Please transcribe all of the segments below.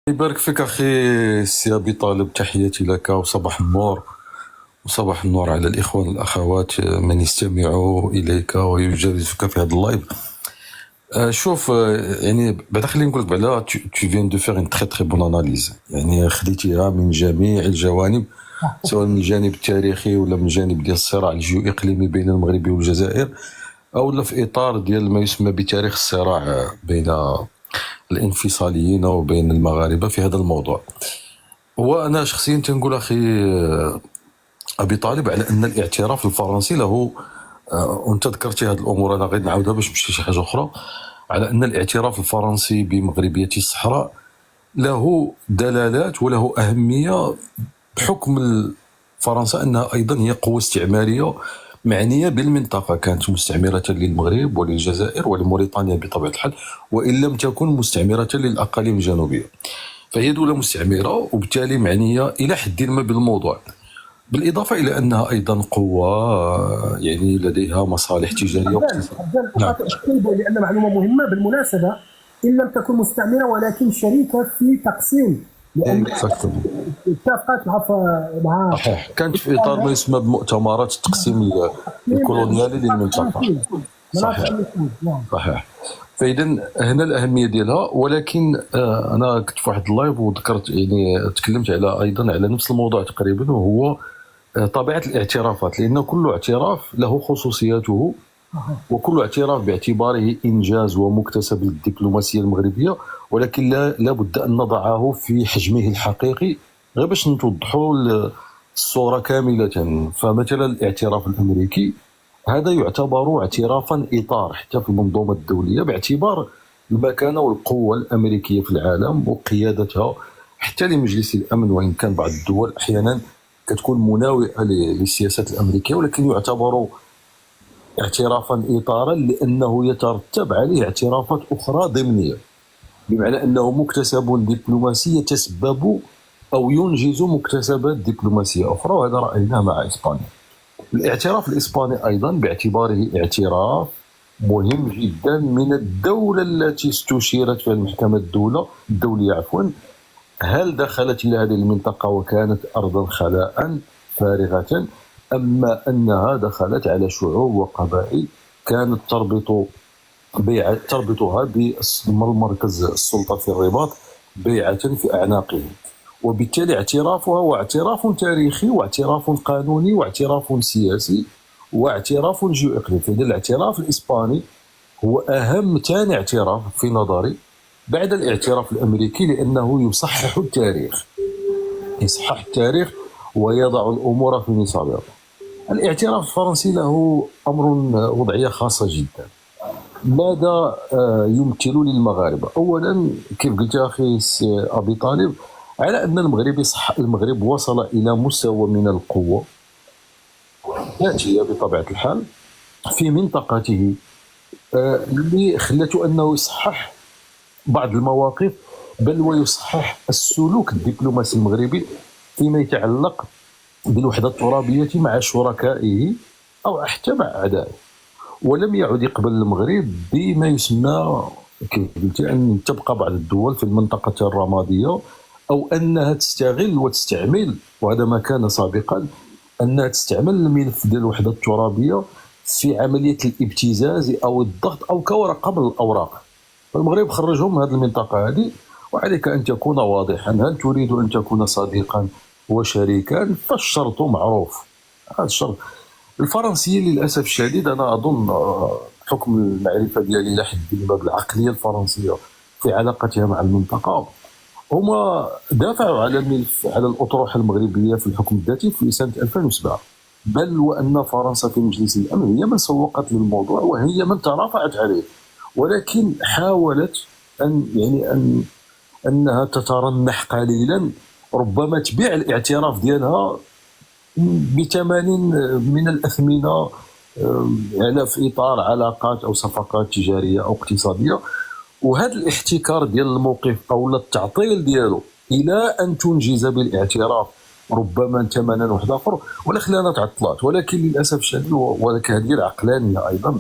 يبارك فيك أخي سي أبي طالب، تحياتي لك وصباح النور. وصباح النور على الإخوان والأخوات من يستمعوا إليك ويجالسك في هذا اللايف. شوف، يعني بعد خليني نقول لك بعدا tu viens de faire une très très bonne analyse، يعني خديتيها من جميع الجوانب، سواء من الجانب التاريخي ولا من الجانب ديال الصراع الجيو إقليمي بين المغرب والجزائر، أو لا في إطار ديال ما يسمى بتاريخ الصراع بين الانفصاليين وبين المغاربة في هذا الموضوع. وانا شخصيا تنقول اخي ابي طالب على ان الاعتراف الفرنسي له، وانت ذكرتي هذه الامور انا غير نعاودها باش نمشي شي حاجه اخرى، على ان الاعتراف الفرنسي بمغربيه الصحراء له دلالات وله اهميه، بحكم فرنسا انها ايضا هي قوه استعماريه معنيه بالمنطقه، كانت مستعمره للمغرب وللجزائر ولموريتانيا بطبيعه الحال، وان لم تكن مستعمره للاقاليم الجنوبيه، فهي دولة مستعمرة وبالتالي معنية إلى حد ما بالموضوع، بالإضافة إلى أنها أيضا قوة يعني لديها مصالح تجارية واقتصادية. نعم. أكيد، لأن معلومة مهمة بالمناسبة، إن لم تكن مستعمرة ولكن شريكة في تقسيم، لأن اتفقت مع صحيح، كانت في إطار ما يسمى بمؤتمرات التقسيم الكولونيالي للمنطقة. صحيح صحيح. فاذا هنا الاهميه ديالها، ولكن انا كنت في واحد اللايف وذكرت، يعني تكلمت على ايضا على نفس الموضوع تقريبا، وهو طبيعه الاعترافات، لان كل اعتراف له خصوصياته، وكل اعتراف باعتباره انجاز ومكتسب للدبلوماسيه المغربيه، ولكن لا بد ان نضعه في حجمه الحقيقي غير باش نوضحوا الصوره كامله. فمثلا الاعتراف الامريكي هذا يعتبر اعترافا إطار حتى في المنظومة الدولية، باعتبار المكانة والقوة الأمريكية في العالم وقيادتها حتى لمجلس الأمن، وإن كان بعض الدول أحيانا كتكون مناوئة للسياسات الأمريكية، ولكن يعتبر اعترافا إطارا لأنه يترتب عليه اعترافات أخرى ضمنية، بمعنى أنه مكتسب دبلوماسي يتسبب أو ينجز مكتسبات دبلوماسية أخرى، وهذا رأيناه مع إسبانيا. الاعتراف الإسباني أيضا باعتباره اعتراف مهم جدا من الدولة التي استشيرت فيها المحكمة الدولية هل دخلت إلى هذه المنطقة وكانت أرضا خلاء فارغة، أما أنها دخلت على شعوب وقبائل كانت تربطها بمركز السلطة في الرباط بيعة في أعناقهم، وبالتالي اعترافها هو اعتراف تاريخي واعتراف قانوني واعتراف سياسي واعتراف جيو إقليمي. فإذا الاعتراف الإسباني هو أهم ثاني اعتراف في نظري بعد الاعتراف الأمريكي، لأنه يصحح التاريخ، ويضع الأمور في نصابها. الاعتراف الفرنسي له أمر وضعية خاصة جدا. ماذا يمثل للمغاربة؟ أولا كيف قلت أخي أبي طالب، على أن المغرب وصل إلى مستوى من القوة ذاتية بطبيعة الحال في منطقته، اللي خلته أنه يصحح بعض المواقف، بل ويصحح السلوك الدبلوماسي المغربي فيما يتعلق بالوحدة الترابية مع شركائه أو حتى مع أعدائه. ولم يعد يقبل المغرب بما يسمى كيف قلت أن تبقى بعض الدول في المنطقة الرمادية، أو أنها تستغل وتستعمل، وهذا ما كان سابقا، أنها تستعمل الملف ديال الوحدة الترابية في عملية الابتزاز أو الضغط أو كورقة من الأوراق. فالمغرب خرجهم من هذه المنطقة هذه، وعليك أن تكون واضحا، هل تريد أن تكون صديقا وشريكا؟ فالشرط معروف. هذا الشرط الفرنسيين للأسف الشديد، أنا أظن بحكم المعرفة ديالي إلى حد ما بالعقلية الفرنسية في علاقتها مع المنطقة، هما دافعوا على الملف، على الأطروحة المغربية في الحكم الذاتي في سنة 2007، بل وأن فرنسا في مجلس الأمن هي من سوقت للموضوع وهي من ترافعت عليه، ولكن حاولت أنها تترنح قليلا، ربما تبيع الاعتراف ديالها بثمن من الأثمنة، يعني في إطار علاقات أو صفقات تجارية أو اقتصادية. وهذا الاحتكار ديال الموقف او التعطيل ديالو الى ان تنجز بالاعتراف ربما ثمنا واحد اخر ولا خلانا تعطلات. ولكن للاسف الشديد، ولكن هذه العقلانيه ايضا،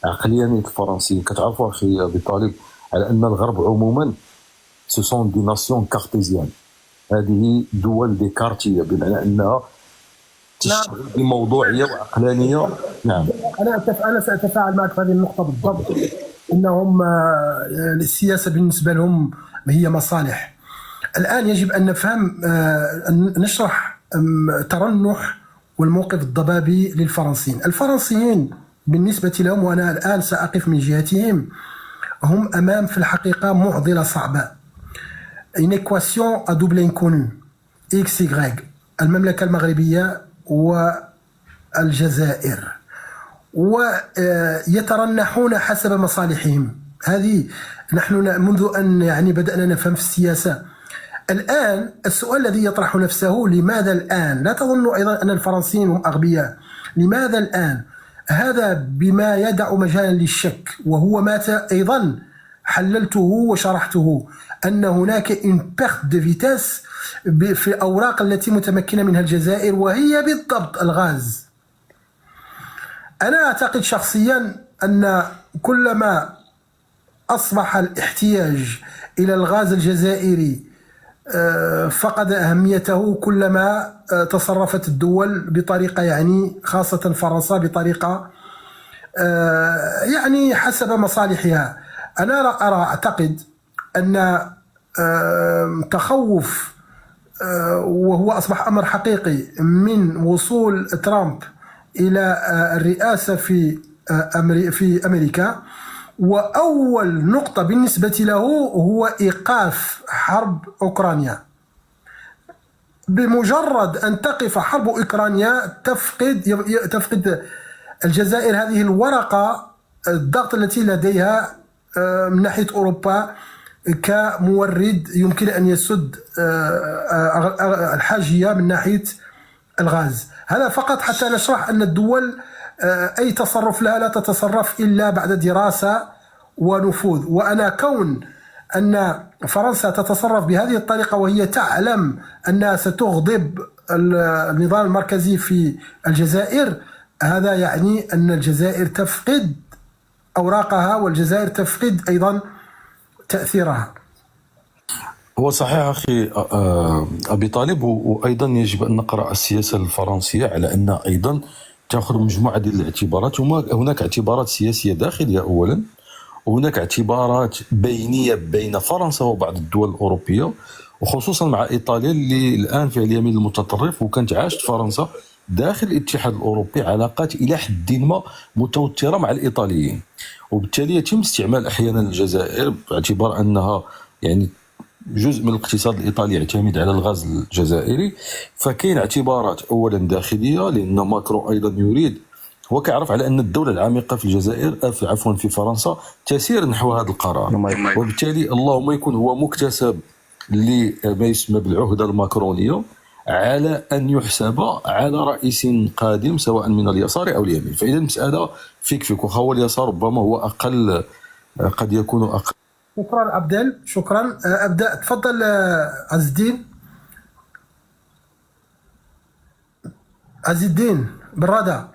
عقلانيه الفرنسيين، كتعرفوا اخي ابي طالب على ان الغرب عموما سو سون دي ناسيون كارتيزيان. هذه دول ديكارتيه، بمعنى انها تشتغل بموضوعيه وعقلانيه. نعم، انا ساتفاعل معك في هذه النقطه بالضبط. انهم السياسه بالنسبه لهم هي مصالح. الان يجب ان نفهم، أن نشرح ترنح والموقف الضبابي للفرنسيين. الفرنسيين بالنسبه لهم، وانا الان ساقف من جهتهم، هم امام في الحقيقه معضله صعبه. une équation à double inconnu XY، المملكة المغربية والجزائر، ويترنحون حسب مصالحهم. هذه نحن منذ أن يعني بدأنا نفهم في السياسة. الآن السؤال الذي يطرح نفسه، لماذا الآن؟ لا تظن أيضا أن الفرنسيين هم أغبياء. لماذا الآن؟ هذا بما يدع مجالا للشك، وهو ما أيضا حللته وشرحته، أن هناك une perte de vitesse في الأوراق التي متمكنة منها الجزائر، وهي بالضبط الغاز. أنا أعتقد شخصيا أن كلما أصبح الاحتياج إلى الغاز الجزائري فقد أهميته، كلما تصرفت الدول بطريقة، يعني خاصة فرنسا، بطريقة يعني حسب مصالحها. أنا أعتقد أن تخوف، وهو أصبح أمر حقيقي، من وصول ترامب إلى الرئاسة في أمريكا. وأول نقطة بالنسبة له هو إيقاف حرب أوكرانيا. بمجرد أن تقف حرب أوكرانيا تفقد الجزائر هذه الورقة، الضغط التي لديها من ناحية أوروبا كمورد يمكن أن يسد الحاجية من ناحية الغاز. هذا فقط حتى نشرح أن الدول أي تصرف لها لا تتصرف إلا بعد دراسة ونفوذ. وأنا كون أن فرنسا تتصرف بهذه الطريقة وهي تعلم أنها ستغضب النظام المركزي في الجزائر، هذا يعني أن الجزائر تفقد أوراقها، والجزائر تفقد أيضا تأثيرها. هو صحيح أخي أبي طالب، وأيضا يجب أن نقرأ السياسة الفرنسية على أن أيضا تأخذ مجموعة من الاعتبارات. هناك اعتبارات سياسية داخلية أولا، وهناك اعتبارات بينية بين فرنسا وبعض الدول الأوروبية، وخصوصا مع إيطاليا اللي الآن في اليمين المتطرف. وكانت عاشت فرنسا داخل الاتحاد الأوروبي علاقات إلى حد ما متوترة مع الإيطاليين، وبالتالي يتم استعمال أحيانا الجزائر باعتبار أنها يعني جزء من الاقتصاد الإيطالي يعتمد على الغاز الجزائري. فكاين اعتبارات أولا داخلية، لأن ماكرون أيضا يريد، هو كيعرف على أن الدولة العميقة في الجزائر عفوا في فرنسا تسير نحو هذا القرار، وبالتالي اللهم يكون هو مكتسب لما يسمى بالعهدة الماكرونية على أن يحسب على رئيس قادم سواء من اليسار أو اليمين. فإذا المسألة فيك وهو اليسار ربما هو أقل، قد يكون أقل. شكرا عبدال، شكرا. أبدأ، تفضل عز الدين. عز الدين بالرادة.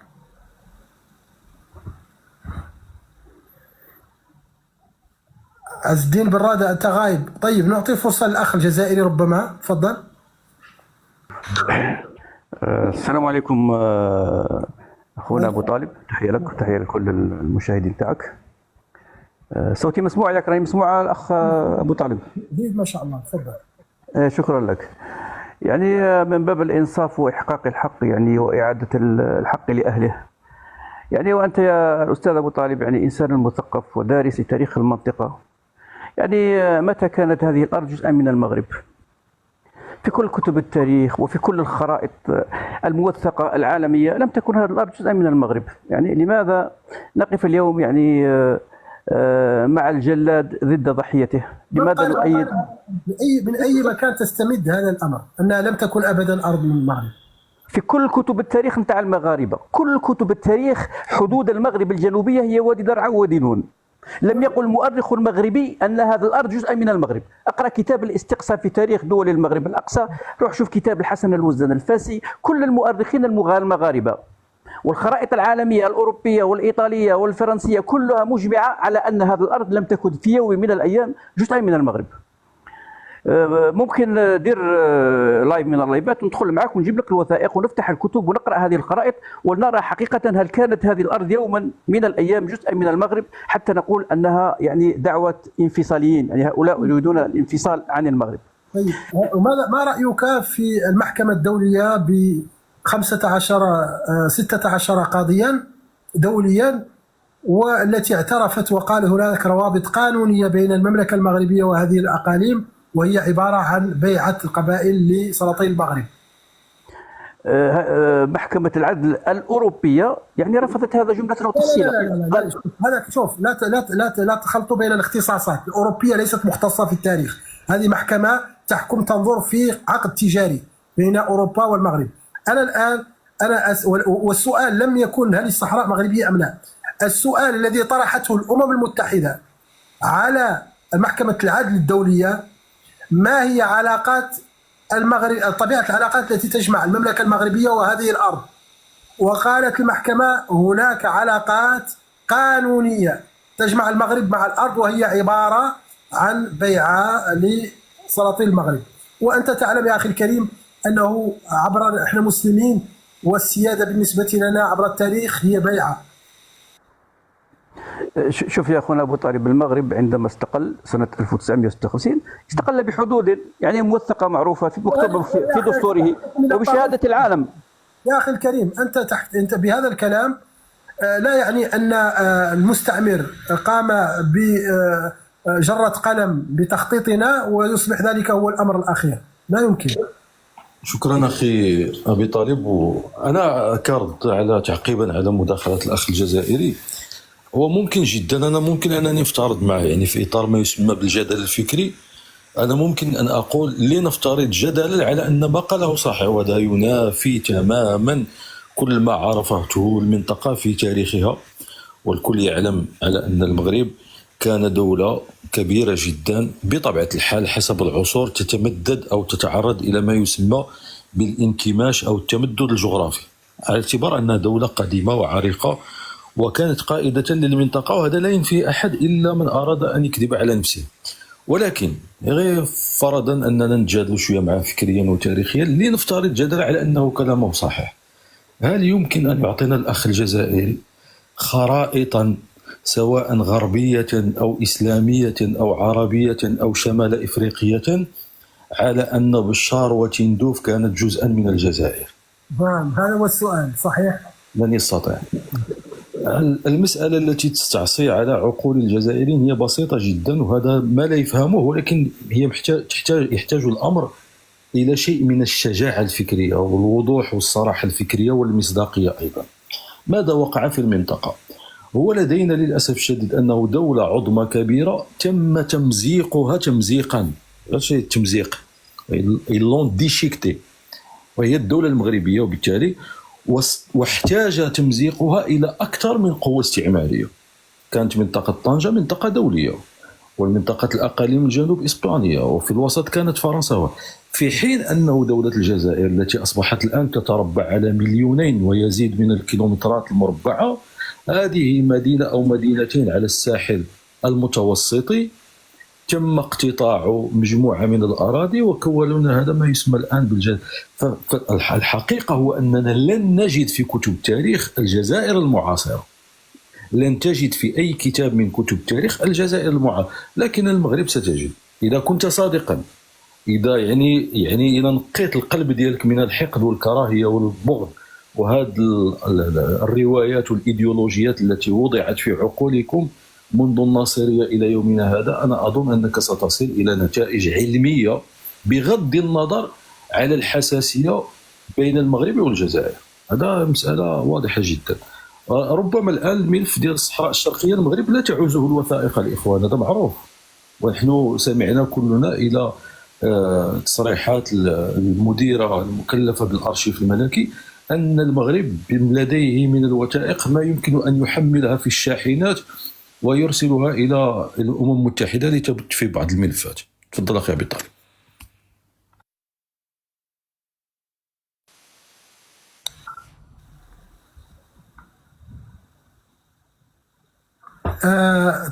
عز الدين بالرادة، أنت غايب. طيب نعطي فرصة للأخ الجزائري ربما، تفضل. السلام عليكم أخونا أبو طالب، تحية لك وتحية لكل المشاهدين تاعك. صوتي مسموع ياك؟ راني مسموع الأخ أبو طالب؟ ما شاء الله، تفضل. شكرا لك. يعني من باب الإنصاف وإحقاق الحق، يعني وإعادة الحق لأهله. يعني وأنت يا الأستاذ أبو طالب يعني إنسان مثقف ودارس تاريخ المنطقة، يعني متى كانت هذه الأرض جزءا من المغرب؟ في كل كتب التاريخ وفي كل الخرائط الموثقة العالمية لم تكن هذه الأرض جزءا من المغرب. يعني لماذا نقف اليوم يعني مع الجلاد ضد ضحيته؟ لماذا نؤيد؟ من أي مكان تستمد هذا الأمر أنها لم تكن أبدا أرض من المغرب؟ في كل كتب التاريخ نتاع المغاربة، كل كتب التاريخ حدود المغرب الجنوبية هي وادي درعا ووادي نون. لم يقل مؤرخ مغربي أن هذا الأرض جزء من المغرب. أقرأ كتاب الاستقصاء في تاريخ دول المغرب الأقصى، روح شوف كتاب الحسن الوزن الفاسي، كل المؤرخين المغاربة والخرائط العالمية الأوروبية والإيطالية والفرنسية كلها مجمعة على أن هذه الأرض لم تكن في يوم من الأيام جزءا من المغرب. ممكن دير لايف من اللايفات وندخل معك ونجيب لك الوثائق ونفتح الكتب ونقرا هذه الخرائط ونرى حقيقه هل كانت هذه الارض يوما من الايام جزءا من المغرب، حتى نقول انها يعني دعوه انفصاليين، يعني هؤلاء يريدون الانفصال عن المغرب. طيب، وماذا ما رأيك في المحكمة الدولية ب 16 قاضيا دوليا، والتي اعترفت وقال هناك روابط قانونية بين المملكة المغربية وهذه الأقاليم، وهي عبارة عن بيعة القبائل لسلاطين المغرب؟ محكمة العدل الأوروبية يعني رفضت هذا جملة لا وتفصيلا. لا لا لا لا هذا شوف، لا تخلطوا بين الاختصاصات. الأوروبية ليست مختصة في التاريخ، هذه محكمة تحكم، تنظر في عقد تجاري بين أوروبا والمغرب. أنا الآن والسؤال لم يكن هل الصحراء مغربية أم لا. السؤال الذي طرحته الأمم المتحدة على محكمة العدل الدولية: ما هي علاقات المغرب، طبيعة العلاقات التي تجمع المملكة المغربية وهذه الأرض؟ وقالت المحكمة هناك علاقات قانونية تجمع المغرب مع الأرض، وهي عبارة عن بيعة لسلاطين المغرب. وأنت تعلم يا أخي الكريم أنه إحنا مسلمين، والسيادة بالنسبة لنا عبر التاريخ هي بيعة. شوف يا أخونا أبو طالب، المغرب عندما استقل سنة 1956 استقل بحدود يعني موثقة معروفة مكتوبة في دستوره وبشهادة العالم. يا أخي الكريم، أنت بهذا الكلام لا يعني أن المستعمر قام بجرة قلم بتخطيطنا ويصبح ذلك هو الأمر الأخير، لا يمكن. شكرا أخي أبي طالب. وأنا كرد على تعقيبا على مداخلة الأخ الجزائري، هو ممكن جدا، أنا ممكن أنني أفترض معه يعني في إطار ما يسمى بالجدل الفكري. أنا ممكن أن أقول لنفترض جدلا على أن ما قاله صحيح، وهذا ينافي تماما كل ما عرفته المنطقة في تاريخها. والكل يعلم على أن المغرب كان دولة كبيرة جدا بطبيعة الحال حسب العصور، تتمدد أو تتعرض إلى ما يسمى بالانكماش أو التمدد الجغرافي، على اعتبار أنها دولة قديمة وعريقة وكانت قائدة للمنطقة. وهذا لا ينفي أحد إلا من أراد أن يكذب على نفسه. ولكن غير فرضا أننا نتجادل شوية معه فكريا وتاريخيا، لنفترض جدلا على أنه كلامه صحيح، هل يمكن أن يعطينا الأخ الجزائري خرائطا سواء غربية أو إسلامية أو عربية أو شمال إفريقية على أن بشار وتندوف كانت جزءا من الجزائر؟ نعم، هذا هو السؤال. صحيح، لن يستطيع. المسألة التي تستعصي على عقول الجزائريين هي بسيطة جدا، وهذا ما لا يفهمه، ولكن هي يحتاج الأمر إلى شيء من الشجاعة الفكرية والوضوح والصراحة الفكرية والمصداقية أيضا. ماذا وقع في المنطقة؟ هو لدينا للأسف الشديد أنه دولة عظمى كبيرة تم تمزيقها تمزيقا، لا شيء تمزيق، إيلون ديشيكتي، وهي الدولة المغربية، وبالتالي واحتاج تمزيقها إلى أكثر من قوة استعمارية. كانت منطقة طنجة منطقة دولية، والمنطقة الأقاليم الجنوب إسبانيا، وفي الوسط كانت فرنسا، في حين أنه دولة الجزائر التي أصبحت الآن تتربع على 2,000,000 ويزيد من الكيلومترات المربعة، هذه مدينة أو مدينتين على الساحل المتوسطي تم اقتطاع مجموعة من الأراضي وكونوا هذا ما يسمى الآن بالجزائر. فالحقيقة هو أننا لن نجد في كتب تاريخ الجزائر المعاصرة، لن تجد في أي كتاب من كتب تاريخ الجزائر المعاصرة، لكن المغرب ستجد إذا كنت صادقا. إذا يعني إذا نقيت القلب ديالك من الحقد والكراهية والبغض وهذه الروايات والإيديولوجيات التي وضعت في عقولكم منذ الناصرية إلى يومنا هذا، أنا أظن أنك ستصل إلى نتائج علمية بغض النظر على الحساسية بين المغرب والجزائر. هذا مسألة واضحة جدا. ربما الآن الملف ديال الصحراء الشرقية المغرب لا تعوزه الوثائق الإخوان، هذا معروف، ونحن سمعنا كلنا إلى تصريحات المديرة المكلفة بالأرشيف الملكي أن المغرب لديه من الوثائق ما يمكن أن يحملها في الشاحنات ويرسلها إلى الأمم المتحدة لتبت في بعض الملفات. تفضل أخي أبي طالب.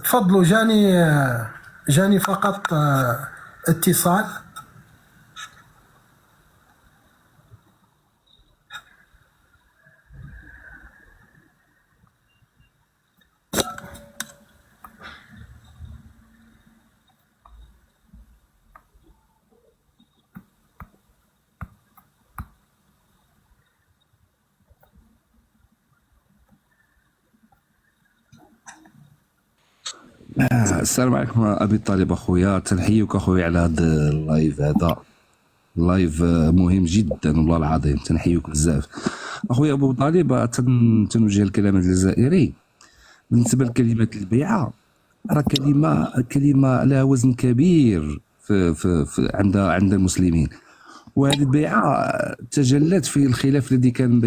تفضلوا. جاني فقط اتصال. السلام عليكم ابي طالب اخويا، تنحييك اخويا على هذا اللايف. هذا اللايف مهم جدا والله العظيم، تنحييك بزاف اخويا ابو طالب. تنوجه الكلام الجزائري بالنسبه لكلمه البيعه، راه كلمه لها وزن كبير في عند المسلمين. وهذه البيعه تجلت في الخلاف الذي كان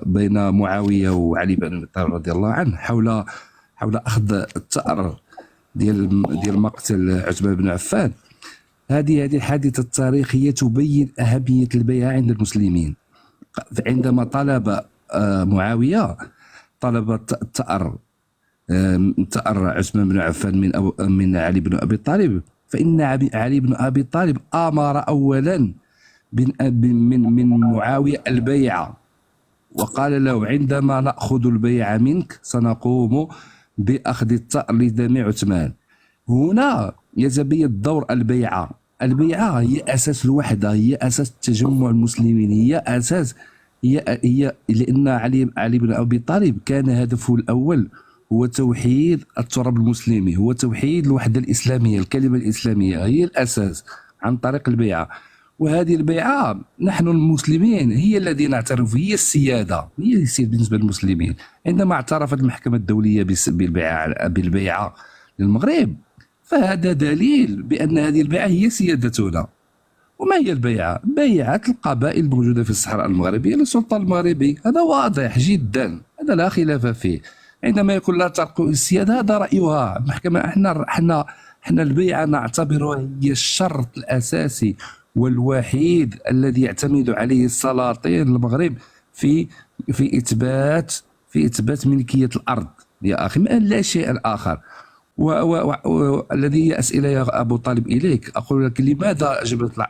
بين معاويه وعلي بن ابي طالب رضي الله عنه حول اخذ الثأر ديال مقتل عثمان بن عفان. هذه الحادثه التاريخيه تبين اهميه البيعه عند المسلمين. عندما طلب معاويه الثأر عثمان بن عفان من علي بن ابي طالب، فان علي بن ابي طالب امر اولا من معاويه البيعه، وقال له عندما ناخذ البيعه منك سنقوم باخذ الثأر لدم عثمان. هنا يتبين دور البيعه. البيعه هي اساس الوحده، هي اساس تجمع المسلمين، هي اساس هي لان علي بن ابي طالب كان هدفه الاول هو توحيد التراب المسلمي، هو توحيد الوحده الاسلاميه، الكلمه الاسلاميه هي الاساس عن طريق البيعه. وهذه البيعه نحن المسلمين هي الذي نعترف، هي السياده، هي السيادة بالنسبه للمسلمين. عندما اعترفت المحكمه الدوليه بالبيعه للمغرب، فهذا دليل بان هذه البيعه هي سيادتنا. وما هي البيعه؟ بيعه القبائل الموجوده في الصحراء المغربيه للسلطان المغربي، هذا واضح جدا، هذا لا خلاف فيه. عندما يقول لا ترقوا السياده هذا رايها المحكمه. احنا البيعه نعتبرها هي الشرط الاساسي والوحيد الذي يعتمد عليه السلاطين المغرب في اثبات ملكيه الارض يا اخي، لا شيء اخر. والذي هي اسئله يا ابو طالب اليك، اقول لك لماذا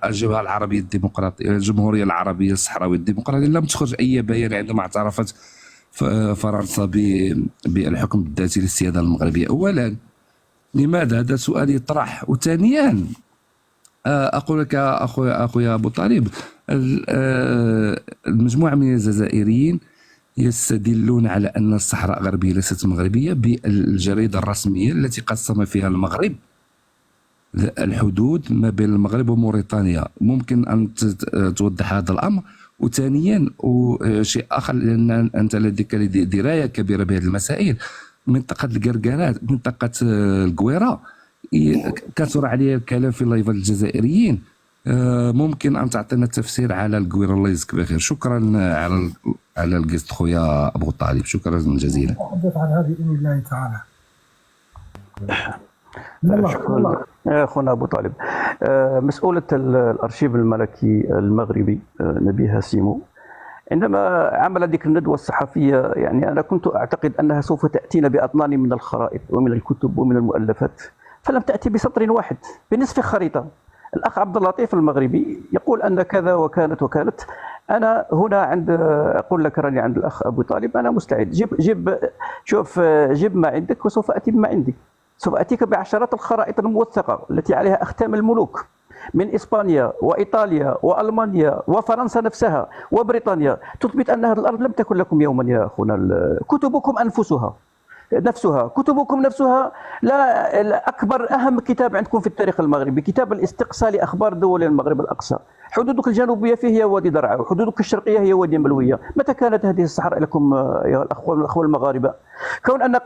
الجبهه العربيه الديمقراطيه، الجمهوريه العربيه الصحراويه الديمقراطيه لم تخرج اي بيان عندما اعترفت فرنسا بالحكم الذاتي للسياده المغربيه؟ اولا لماذا؟ هذا سؤال يطرح. وثانيا اقول لك اخويا ابو طالب، المجموعه من الجزائريين يستدلون على ان الصحراء الغربيه ليست مغربيه بالجريده الرسميه التي قسم فيها المغرب الحدود ما بين المغرب وموريتانيا. ممكن ان توضح هذا الامر؟ وثانيا وشيء اخر، لان انت لديك درايه كبيره بهذه المسائل، منطقه القرقرات، منطقه القويره كثر عليها الكلام في اللايفات الجزائريين. ممكن ان تعطينا تفسير على القويره؟ الله يجزيك بخير. شكرا على القسط خويا ابو طالب، شكرا جزيلا. نتحدث عن هذه باذن الله تعالى. شكرا اخونا ابو طالب. مسؤوله الارشيف الملكي المغربي نبيها سيمو عندما عمل ذيك الندوه الصحفيه، يعني انا كنت اعتقد انها سوف تاتينا باطنان من الخرائط ومن الكتب ومن المؤلفات، فلم تاتي بسطر واحد بنصف خريطه. الاخ عبد اللطيف المغربي يقول ان كذا وكانت. انا هنا اقول لك راني عند الاخ ابو طالب، انا مستعد. جيب ما عندك وسوف اتي بما عندي. سوف اتيك بعشرات الخرائط الموثقه التي عليها اختام الملوك من اسبانيا وايطاليا والمانيا وفرنسا نفسها وبريطانيا، تثبت ان هذه الارض لم تكن لكم يوما يا اخونا. كتبكم كتبكم نفسها لا اكبر اهم كتاب عندكم في التاريخ المغربي، كتاب الاستقصاء لاخبار دول المغرب الاقصى. حدودك الجنوبيه فيه هي وادي درعا، وحدودك الشرقيه هي وادي ملويه. متى كانت هذه الصحراء لكم يا الاخوه المغاربه؟ كون ان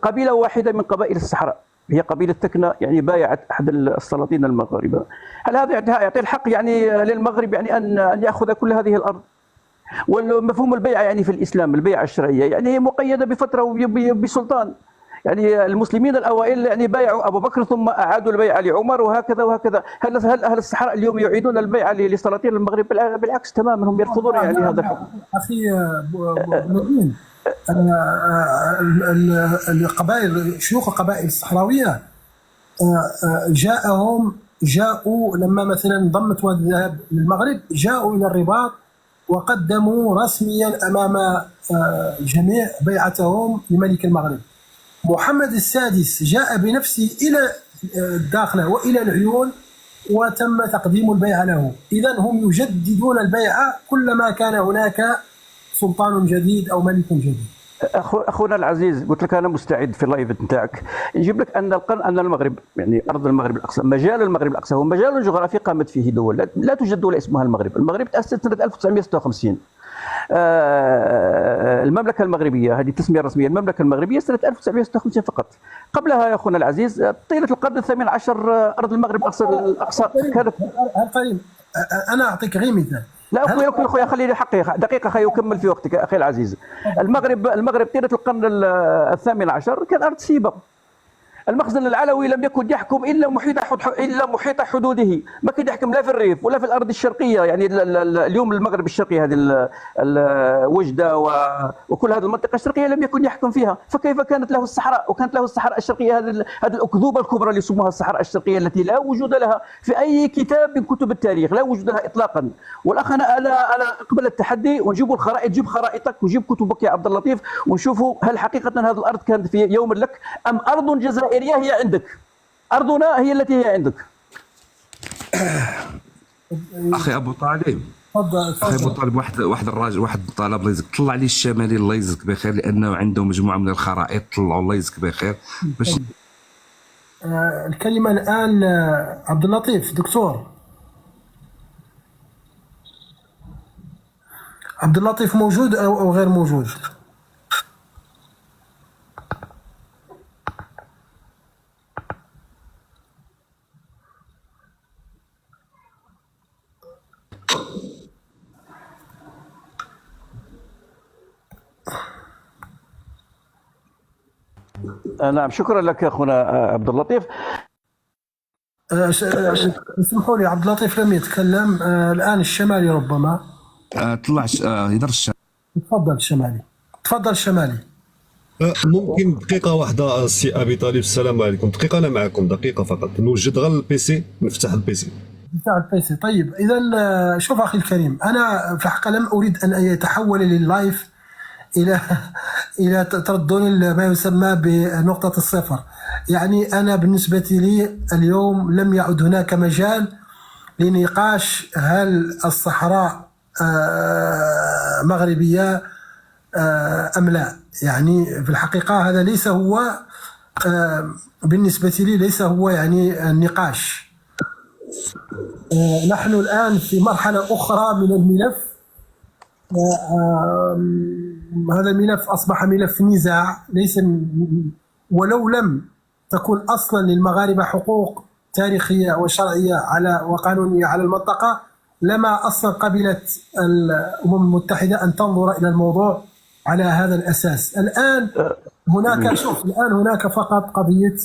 قبيله واحده من قبائل الصحراء هي قبيله تكنه، يعني بايعت احد السلاطين المغاربه، هل هذا يعطي الحق يعني للمغرب يعني ان ياخذ كل هذه الارض؟ ومفهوم البيعه يعني في الاسلام، البيعه الشرعيه يعني هي مقيده بفتره وبسلطان. يعني المسلمين الاوائل يعني بايعوا ابو بكر ثم اعادوا البيعه لعمر وهكذا. هل اهل الصحراء اليوم يعيدون البيعه لسلاطين المغرب؟ بالعكس تماما، هم يرفضون يعني هذا الحكم. اخي نبيل، القبائل، شيوخ القبائل الصحراويه جاءهم جاءوا لما مثلا انضمت والذهاب للمغرب، جاءوا إلى الرباط وقدموا رسميا أمام الجميع بيعتهم لملك المغرب. محمد السادس جاء بنفسه إلى الداخلة وإلى العيون وتم تقديم البيعة له. إذن هم يجددون البيعة كلما كان هناك سلطان جديد أو ملك جديد. اخونا العزيز، قلت لك انا مستعد في اللايف نتاعك نجيب لك ان المغرب، يعني ارض المغرب الاقصى، مجال المغرب الاقصى هو مجال جغرافي قامت فيه دول لا توجد دوله اسمها المغرب. المغرب تاسست سنه 1956. المملكه المغربيه، هذه التسميه الرسميه، المملكه المغربيه سنه 1956 فقط. قبلها يا اخونا العزيز طيله القرن الثامن عشر ارض المغرب الاقصى كانت. كريم، انا اعطيك غير مثال. لا اخويا خليني حقي دقيقه خي يكمل في وقتك اخي العزيز. المغرب طيله القرن الثامن عشر كان ارض سيبه. المخزن العلوي لم يكن يحكم الا محيط حدوده، ما كان يحكم لا في الريف ولا في الارض الشرقيه. يعني اليوم المغرب الشرقي، هذه وجده وكل هذه المنطقه الشرقيه لم يكن يحكم فيها، فكيف كانت له الصحراء؟ وكانت له الصحراء الشرقيه، هذه الاكذوبه الكبرى اللي يسموها الصحراء الشرقيه، التي لا وجود لها في اي كتاب من كتب التاريخ، لا وجود لها اطلاقا. والاخ انا اقبل التحدي ونجيبوا الخرائط، جيب خرائطك وجيب كتبك يا عبد اللطيف ونشوفوا هل حقيقه هذه الارض كانت في يوم لك ام ارض جزائريه هي عندك. أرضنا هي التي هي عندك. أخي أبو طالب، تفضل. أخي أبو طالب، واحد الراجل، واحد الطلب الله يجزيك، طلع لي الشمالي الله يجزيك بخير، لأنه عنده مجموعة من الخرائط، طلعوا الله يجزيك بخير باش الكلمة الآن عبد اللطيف. دكتور عبد اللطيف موجود أو غير موجود؟ نعم، شكرا لك اخونا عبد اللطيف. اسمحوا لي، عبد اللطيف لم يتكلم. الان الشمالي ربما طلع يدر الشمالي. تفضل الشمالي، تفضل الشمالي. ممكن دقيقة واحدة السي أبي طالب؟ السلام عليكم. دقيقة أنا معكم، دقيقة فقط، نوجد غير البيسي، نفتح البيسي. بتاع البيسي. طيب إذا شوف أخي الكريم، أنا في الحقيقة لم أريد أن يتحول لللايف إلى تردون ما يسمى بنقطة الصفر. يعني أنا بالنسبة لي اليوم لم يعد هناك مجال لنقاش هل الصحراء مغربية أم لا. يعني في الحقيقة هذا ليس هو بالنسبة لي، ليس هو يعني النقاش. نحن الآن في مرحلة أخرى من الملف. هذا الملف أصبح ملف نزاع، ليس ولو لم تكن أصلا للمغاربة حقوق تاريخية وشرعية وقانونية على المنطقة، لما أصلا قبلت الأمم المتحدة أن تنظر إلى الموضوع على هذا الأساس. الآن هناك فقط قضية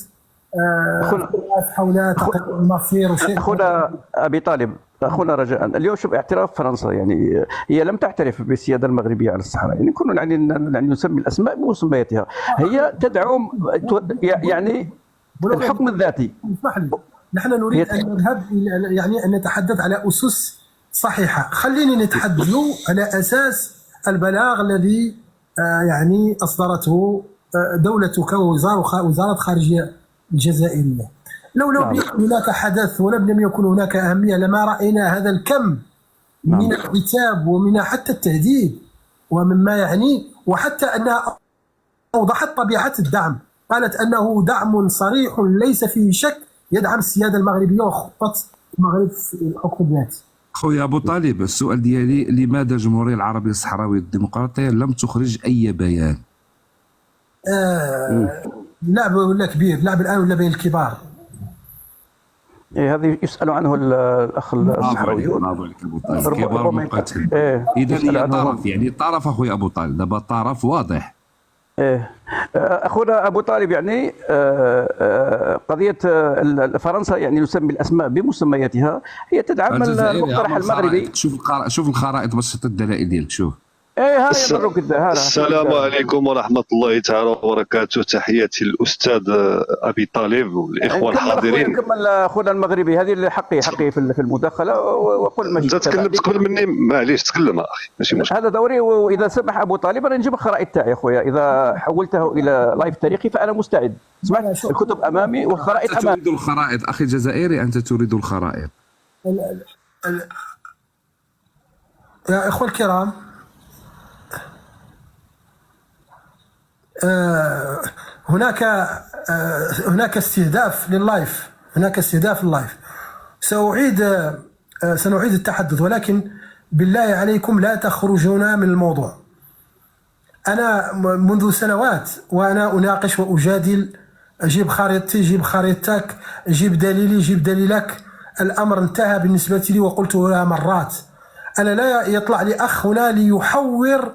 حول تقرير المصير وشيء. أخونا أبي طالب، أخونا رجاء، اليوم شوف اعتراف فرنسا، يعني هي لم تعترف بالسيادة المغربية على الصحراء، يعني كنا يعني نسمي الأسماء بمسمياتها. هي تدعم يعني الحكم الذاتي. اسمح لي، نحن نريد أن نذهب يعني أن نتحدث على أسس صحيحة. خليني نتحدث على أساس البلاغ الذي يعني أصدرته دولتك ووزارة خارجية الجزائرية. لو لم يكن هناك حدث ولم يكن هناك أهمية لما رأينا هذا الكم من العتاب ومن حتى التهديد ومما يعني، وحتى أنها أوضحت طبيعة الدعم، قالت أنه دعم صريح ليس فيه شك يدعم السيادة المغربية وخطة المغرب في الحكم الذاتي. خويا ابو طالب، السؤال ديالي لماذا الجمهوريه العربيه الصحراويه الديمقراطيه لم تخرج اي بيان؟ لاعب ولا كبير؟ لاعب الان ولا بين الكبار؟ هذا يسأل عنه الأخ الصحراوي. برافو عليك ابو طالب، كبار مقاتل. إذا هي طرف، يعني طرف أخوي أبو طالب، دابا طرف واضح. أخونا أبو طالب، يعني قضية فرنسا يعني نسمي الأسماء بمسمياتها، هي تدعم المقترح المغربي. شوف الخرائط، بسط الدلائل ديالك. شوف ايه الس- هاي مرة كده هلا السلام عليكم ورحمة الله تعالى وبركاته. تحياتي للأستاذ أبي طالب والإخوة نكمل اخويا، الحاضرين. نكمل اخونا المغربي، هذه اللي حقي في المداخله، وقل ما أنت جيت تبع تكلمت لك. قبل مني، معليش تكلم أخي ماشي مشكل. هذا دوري، واذا سمح ابو طالب انا نجيب الخرائط تاعي اخويا، اذا حولته الى لايف تاريخي فانا مستعد. سمعت الكتب امامي والخرائط أنت امامي. تريد الخرائط أخي الجزائري، أنت تريد الخرائط. ال- ال- يا إخوة الكرام، آه، هناك هناك استهداف لللايف، هناك استهداف لللايف. سنعيد التحدث، ولكن بالله عليكم لا تخرجون من الموضوع. أنا منذ سنوات وأنا أناقش وأجادل، جيب خريطتي، جيب خريطتك، جيب دليلي، جيب دليلك. الأمر انتهى بالنسبة لي، وقلتها مرات. أنا لا يطلع لي أخ هنا ليحور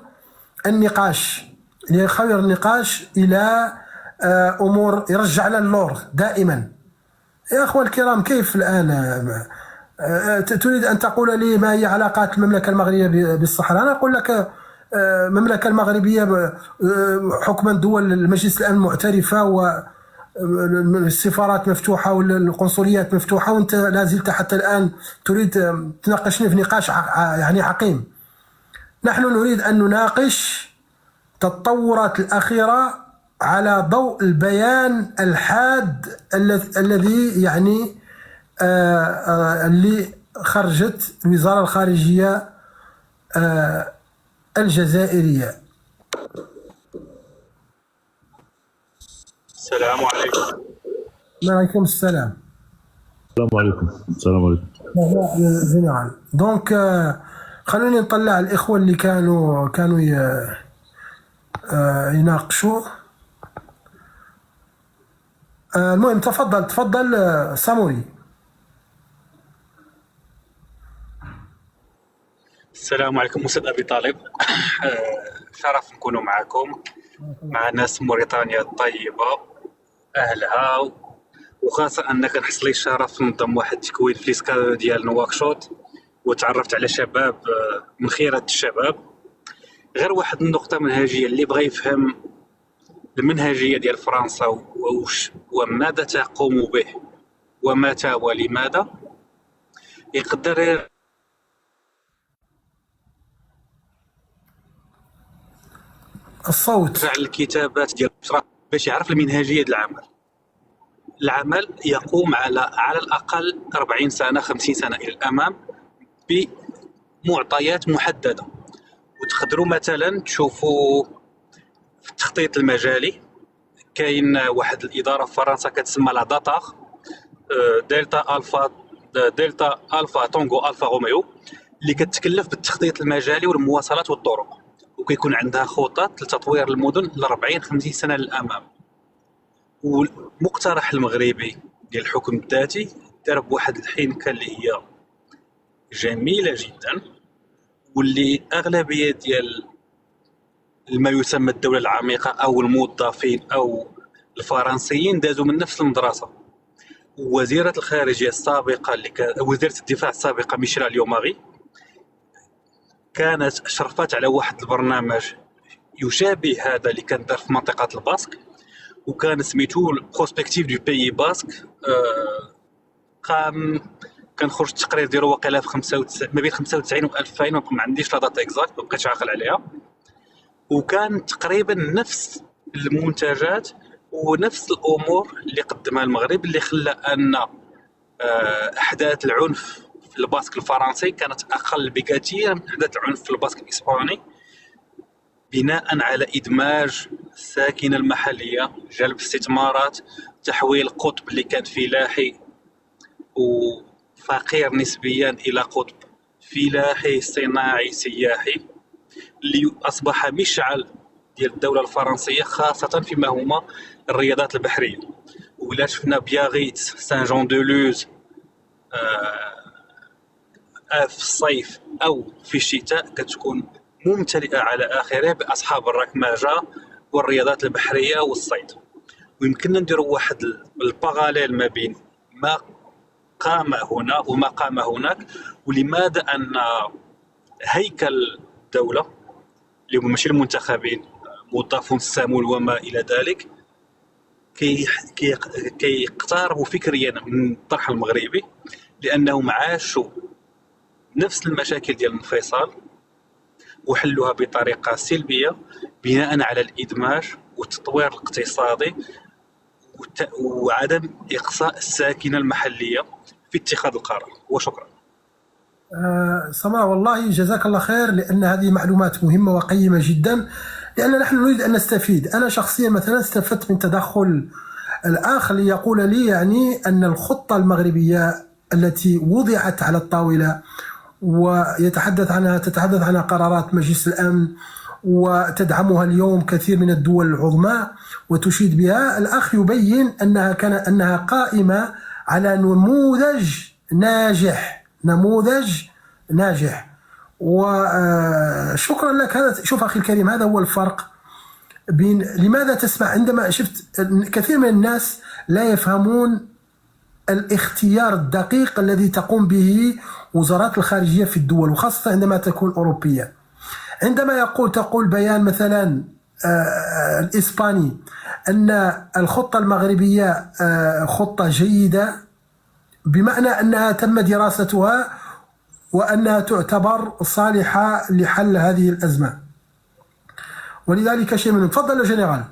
النقاش، إلى أمور يرجعنا اللور دائما. يا أخوة الكرام، كيف الآن تريد أن تقول لي ما هي علاقات المملكة المغربية بالصحراء؟ أنا أقول لك المملكة المغربية حكما دول المجلس الأمن معترفة، والسفارات مفتوحة والقنصليات مفتوحة، وأنت لا زلت حتى الآن تريد تناقشني في نقاش يعني عقيم. نحن نريد أن نناقش التطورات الأخيرة على ضوء البيان الحاد الذي يعني اللي خرجت الوزارة الخارجية الجزائرية. السلام عليكم. وعليكم السلام. السلام عليكم. السلام عليكم. جميعا. دونك خلوني نطلع الإخوة اللي كانوا يناقشوا. المهم تفضل ساموري. السلام عليكم أستاذ أبي طالب. شرف نكونوا معكم، مع ناس موريتانيا الطيبة أهلها، وخاصة أن كان حصل لي الشرف ننظم واحد التكوين في ليسكا ديال نواكشوط، وتعرفت على شباب من خيرة الشباب. غير واحد النقطة منهجية، اللي بغى يفهم المنهجية ديال فرنسا وماذا تقوم به ومتى ولماذا، يقدر الصوت يرجع للكتابات ديال الأسرة باش يعرف المنهجية ديال العمل يقوم على الأقل 40 سنة 50 سنة إلى الأمام بمعطيات محددة. وتقدروا مثلا تشوفوا في التخطيط المجالي كاين واحد الإدارة في فرنسا كتسمى لا داتاغ، دلتا ألفا تونغو ألفا روميو، اللي كتكلف بالتخطيط المجالي والمواصلات والطرق، وكيكون عندها خطط لتطوير المدن ل 40 50 سنة للأمام. والمقترح المغربي ديال الحكم الذاتي دار بواحد الحنكة اللي هي جميلة جدا، واللي أغلبية ديال ما يسمى الدولة العميقة أو الموظفين أو الفرنسيين دازوا من نفس المدرسة. وزيرة الخارجية السابقة وزيرة الدفاع السابقة ميشيل اليوماغي كانت أشرفت على واحد البرنامج يشابه هذا اللي كان دار في منطقة الباسك، وكان سميتو بروسبكتيف دو بيي باسك. كان خرج التقرير ديالو واقيلا في ما بين 95 و 2000، ما عنديش لا دات اكزاكت، ما بقيتش عاقل عليها. وكان تقريبا نفس المنتجات ونفس الامور اللي قدمها المغرب، اللي خلى ان احداث العنف في الباسك الفرنسي كانت اقل بكثير من احداث العنف في الباسك الاسباني، بناء على ادماج الساكنه المحليه، جلب استثمارات، تحويل قطب اللي كان فلاحي وفقير نسبيا الى قطب فلاحي صناعي سياحي، اللي اصبح مشعل ديال الدوله الفرنسيه، خاصه فيما هما الرياضات البحريه. ولا شفنا بياغيت سان جون دو لوز في الصيف او في الشتاء كتكون ممتلئه على اخره باصحاب الركماجه والرياضات البحريه والصيد. ويمكننا نديروا واحد الباراليل ما بين ما قام هنا وما قام هناك، ولماذا ان هيكل الدوله اللي هما ماشي المنتخبين، موظفون السامون وما الى ذلك، كيقتربوا فكريا من الطرح المغربي، لانهم عاشوا نفس المشاكل ديال الانفصال وحلوها بطريقه سلبيه بناء على الادماج والتطوير الاقتصادي وعدم اقصاء الساكنه المحليه في اتخاذ القرار. وشكرا. سماع، والله جزاك الله خير، لأن هذه معلومات مهمة وقيمة جدا، لأن نحن نريد أن نستفيد. أنا شخصيا مثلا استفدت من تدخل الأخ ليقول لي يعني أن الخطة المغربية التي وضعت على الطاولة وتتحدث عنها قرارات مجلس الأمن وتدعمها اليوم كثير من الدول العظمى وتشيد بها، الأخ يبين أنها قائمة على نموذج ناجح. وشكرا لك. هذا شوف أخي الكريم، هذا هو الفرق بين لماذا تسمع. عندما شفت كثير من الناس لا يفهمون الاختيار الدقيق الذي تقوم به وزارات الخارجية في الدول، وخاصة عندما تكون أوروبية. عندما تقول بيان مثلا الإسباني أن الخطة المغربية خطة جيدة، بمعنى أنها تم دراستها وأنها تعتبر صالحة لحل هذه الأزمة، ولذلك شيء منه. تفضل يا جنرال.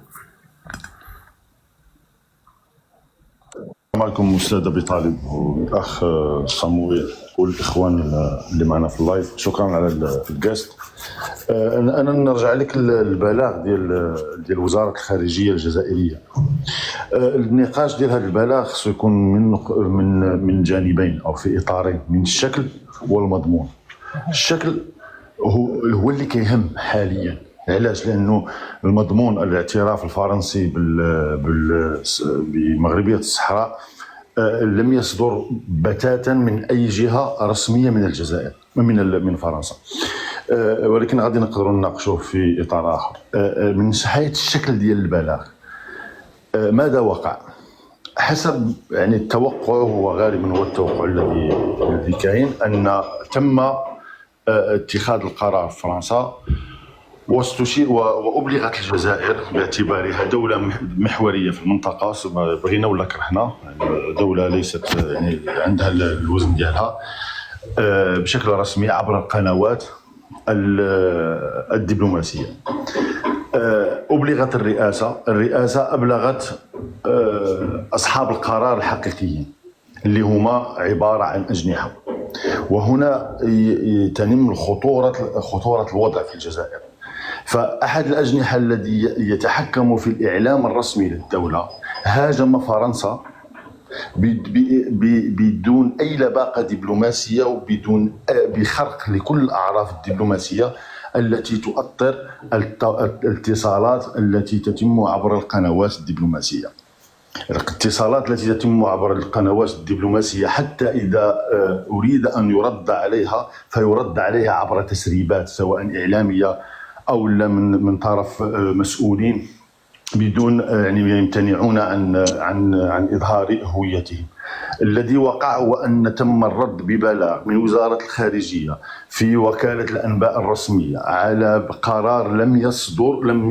السلام عليكم أستاذ أبي طالب والأخ صمويل والإخوان اللي معنا في اللايف. شكرا على الجاست. أنا نرجع لك البلاغ ديال وزارة الخارجية الجزائرية. النقاش ديال هذا البلاغ خصو يكون من جانبين أو في إطارين، من الشكل والمضمون. الشكل هو اللي كيهم حاليا. علاش؟ لأنه المضمون الاعتراف الفرنسي بمغربية الصحراء لم يصدر بتاتا من أي جهة رسمية من الجزائر من فرنسا، ولكن غادي نقدروا نناقشوه في إطار آخر. من ناحية الشكل ديال البلاغ، ماذا وقع؟ حسب يعني التوقع، هو غالبا هو التوقع الذي كاين، أن تم اتخاذ القرار في فرنسا وأبلغت الجزائر باعتبارها دولة محورية في المنطقة، بغينا ولا كرهنا، دولة ليست يعني عندها الوزن ديالها، بشكل رسمي عبر القنوات الدبلوماسية. أبلغت الرئاسة أبلغت أصحاب القرار الحقيقيين اللي هما عبارة عن أجنحة. وهنا تنم خطورة الوضع في الجزائر. فأحد الأجنحة الذي يتحكم في الإعلام الرسمي للدولة هاجم فرنسا بدون أي لباقة دبلوماسية وبدون بخرق لكل الأعراف الدبلوماسية التي تؤطر الاتصالات التي تتم عبر القنوات الدبلوماسية. الاتصالات التي تتم عبر القنوات الدبلوماسية حتى إذا أريد أن يرد عليها فيرد عليها عبر تسريبات سواء إعلامية أو من طرف مسؤولين بدون يعني يمتنعون عن إظهار هويتهم. الذي وقع هو أن تم الرد ببلاغ من وزارة الخارجية في وكالة الأنباء الرسمية على قرار لم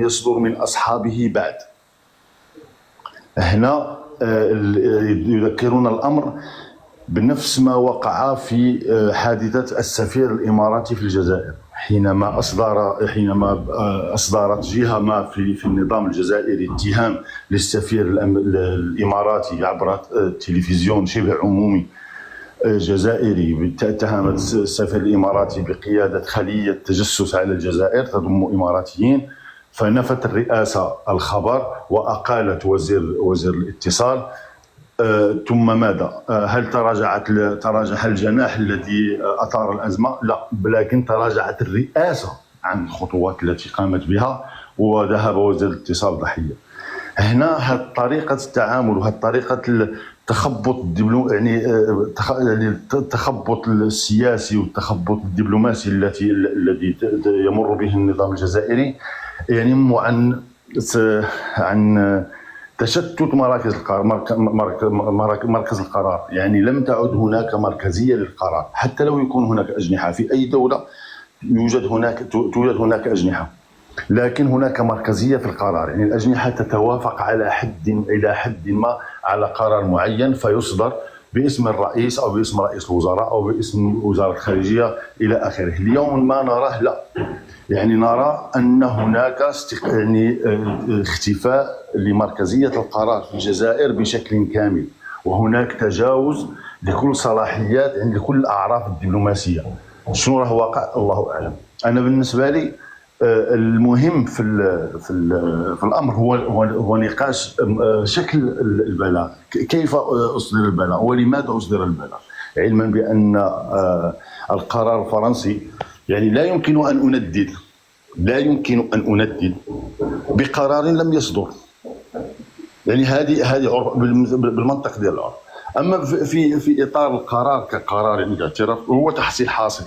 يصدر من أصحابه بعد. هنا يذكرون الأمر بنفس ما وقع في حادثة السفير الإماراتي في الجزائر، حينما أصدرت جهة ما في النظام الجزائري اتهام للسفير الإماراتي عبر تلفزيون شبه عمومي جزائري، اتهمت السفير الإماراتي بقيادة خلية تجسس على الجزائر تضم إماراتيين. فنفت الرئاسة الخبر وأقالت وزير الاتصال. ثم ماذا؟ هل تراجع الجناح الذي أثار الأزمة؟ لا، ولكن تراجعت الرئاسة عن الخطوات التي قامت بها وذهب وزير الاتصال ضحية. هنا طريقة التعامل وهذه طريقة التخبط يعني التخبط السياسي والتخبط الدبلوماسي الذي يمر به النظام الجزائري ينم عن تشتت مركز القرار. يعني لم تعد هناك مركزية للقرار، حتى لو يكون هناك أجنحة في أي دولة توجد هناك أجنحة. لكن هناك مركزية في القرار، يعني الأجنحة تتوافق إلى حد ما على قرار معين فيصدر باسم الرئيس أو باسم رئيس الوزراء أو باسم وزارة الخارجية إلى آخره. اليوم ما نراه لا، يعني نرى أن هناك اختفاء لمركزية القرار في الجزائر بشكل كامل، وهناك تجاوز لكل صلاحيات عند كل الأعراف الدبلوماسية. شنو راه واقع الله أعلم. أنا بالنسبة لي المهم في الامر هو نقاش شكل البلاغ، كيف اصدر البلاغ ولماذا اصدر البلاغ، علما بان القرار الفرنسي يعني لا يمكن ان اندد بقرار لم يصدر، يعني هذه بالمنطق ديال العرف. اما في اطار القرار كقرار يعني الاعتراف هو تحصيل حاصل،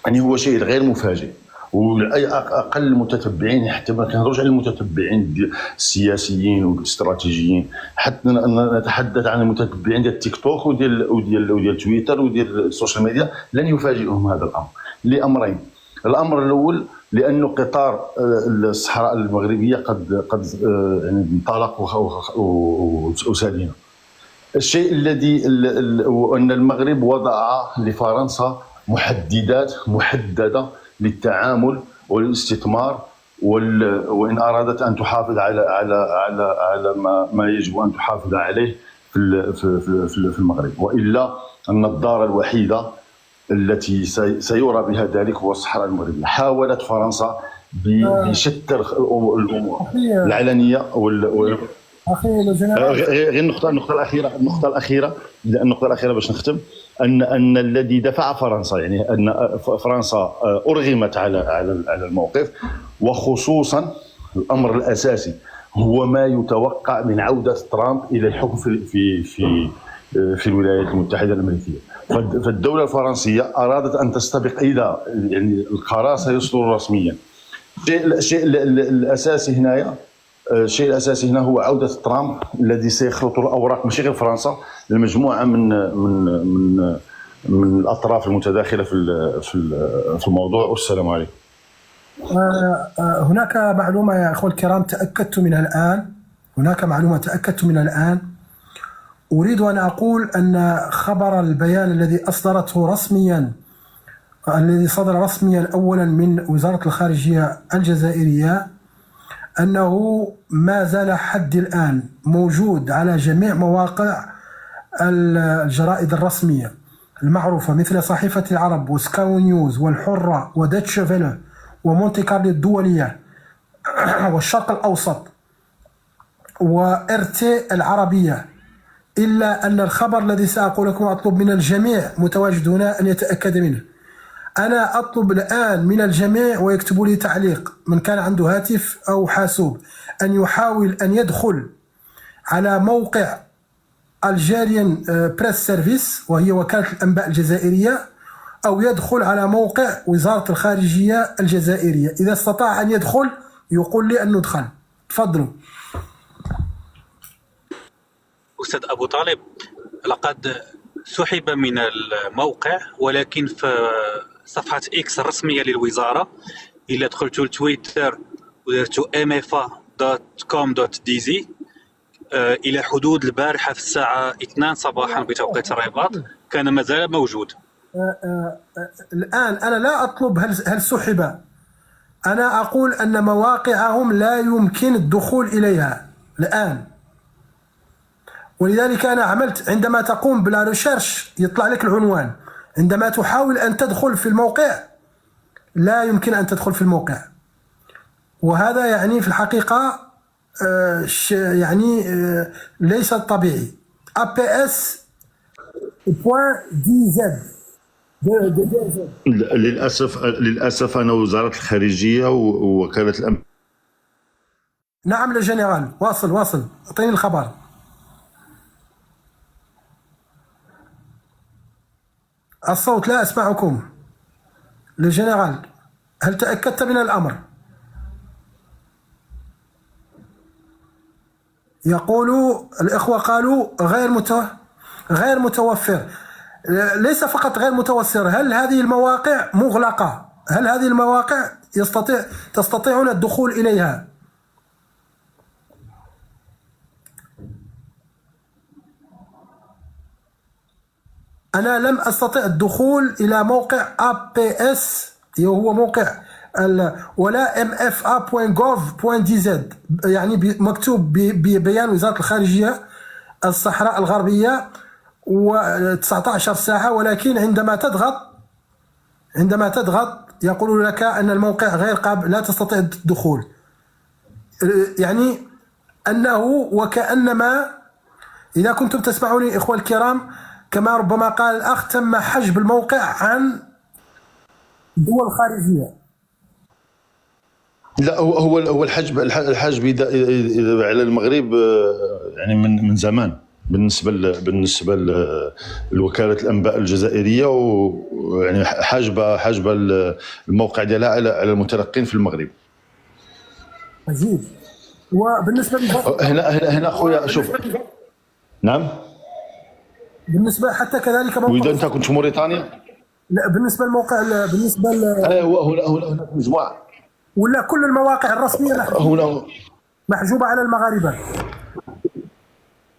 يعني هو شيء غير مفاجئ. واي اقل المتتبعين، حتى ما كنهضروش على المتتبعين السياسيين والاستراتيجيين، حتى نتحدث عن المتتبعين ديال التيك توك وديال تويتر وديال السوشيال ميديا، لن يفاجئهم هذا الامر لامرين. الامر الاول لانه قطار الصحراء المغربيه قد يعني انطلق وسادنا. الشيء الذي ان المغرب وضع لفرنسا محددات محدده للتعامل والاستثمار، وان ارادت ان تحافظ على ما يجب ان تحافظ عليه في المغرب، والا النظاره الوحيده التي سيرى بها ذلك هو الصحراء المغربيه. حاولت فرنسا بشتى الامور العلنيه غير النقطه الاخيره باش نختم، ان الذي دفع فرنسا، يعني ان فرنسا ارغمت على الموقف، وخصوصا الامر الاساسي هو ما يتوقع من عوده ترامب الى الحكم في الولايات المتحده الامريكيه. فالدوله الفرنسيه ارادت ان تستبق الى يعني القرار سيصدر رسميا. الشيء الاساسي هنا هو عوده ترامب الذي سيخلط الاوراق ماشي غير فرنسا، لمجموعه من الاطراف المتداخله في الموضوع. والسلام عليكم. هناك معلومه يا اخوة الكرام تاكدت منها الان. اريد ان اقول ان خبر البيان الذي صدر رسميا اولا من وزاره الخارجيه الجزائريه أنه ما زال حد الآن موجود على جميع مواقع الجرائد الرسمية المعروفة مثل صحيفة العرب وسكاي نيوز والحرة وداتش فيله ومونتي كارلو الدولية والشرق الأوسط وإرتي العربية، إلا أن الخبر الذي سأقول لكم أطلب من الجميع متواجد هنا أن يتأكد منه. أنا أطلب الآن من الجميع ويكتبوا لي تعليق من كان عنده هاتف أو حاسوب أن يحاول أن يدخل على موقع الجيريان بريس سيرفيس وهي وكالة الأنباء الجزائرية، أو يدخل على موقع وزارة الخارجية الجزائرية. إذا استطاع أن يدخل يقول لي أن ندخل. تفضلوا. أستاذ أبو طالب، لقد سحب من الموقع، ولكن في صفحة إكس الرسمية للوزارة إلا دخلت لتويتر ودرت mfa.com.dz إلى حدود البارحة في الساعة 2 صباحا بتوقيت الرباط كان ما زال موجود. الآن أنا لا أطلب هل سحب، أنا أقول أن مواقعهم لا يمكن الدخول إليها الآن، ولذلك أنا عملت عندما تقوم بلا ريشيرش يطلع لك العنوان، عندما تحاول أن تدخل في الموقع لا يمكن أن تدخل في الموقع. وهذا يعني في الحقيقة يعني ليس طبيعي. APS.DZ للأسف أنا وزارة الخارجية ووكالة الأمن. نعم للجنرال، واصل أعطيني الخبر. الصوت لا أسمعكم. للجنرال، هل تأكدت من الأمر؟ يقولوا الإخوة قالوا غير متوفر. ليس فقط غير متوفر، هل هذه المواقع مغلقة؟ هل هذه المواقع تستطيعون الدخول إليها. أنا لم أستطع الدخول إلى موقع APS، هو موقع ولا mfa.gov.dz، يعني مكتوب ببيان وزارة الخارجية الصحراء الغربية و19 ساعة، ولكن عندما تضغط يقول لك أن الموقع غير قابل، لا تستطيع الدخول. يعني أنه وكأنما، إذا كنتم تسمعوني إخوة الكرام، كما ربما قال الأخ، تم حجب الموقع عن الدول الخارجية. لا، هو الحجب على المغرب يعني من زمان بالنسبه لوكاله الانباء الجزائريه، ويعني حاجب الموقع ديالها على المتلقين في المغرب. عجيب. وبالنسبه هنا خويا شوف. نعم. بالنسبه حتى كذلك موقع، واذا انت كنت في موريتانيا، لا بالنسبه للموقع، بالنسبه هناك مجموعه، ولا كل المواقع الرسميه محجوبه على المغاربه.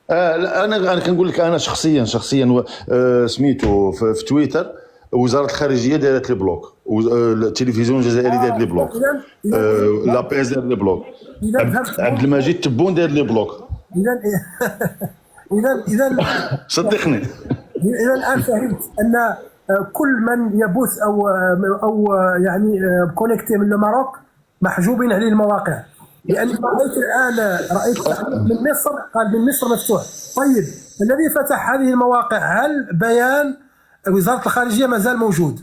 لا، انا كنقول لك، انا شخصيا سميتو في تويتر، وزاره الخارجيه دارت لي بلوك، التلفزيون الجزائري دار لي بلوك، لا بي اس دار لي بلوك، عبد المجيد تبون دار لي بلوك. اذا صدقني. اذا الان فهمت ان كل من يبث او يعني كونيكتي من الماروك محجوبين عليه المواقع. لأن رأيت من مصر، قال من مصر مفتوح. طيب الذي فتح هذه المواقع، هل بيان وزارة الخارجية ما زال موجود؟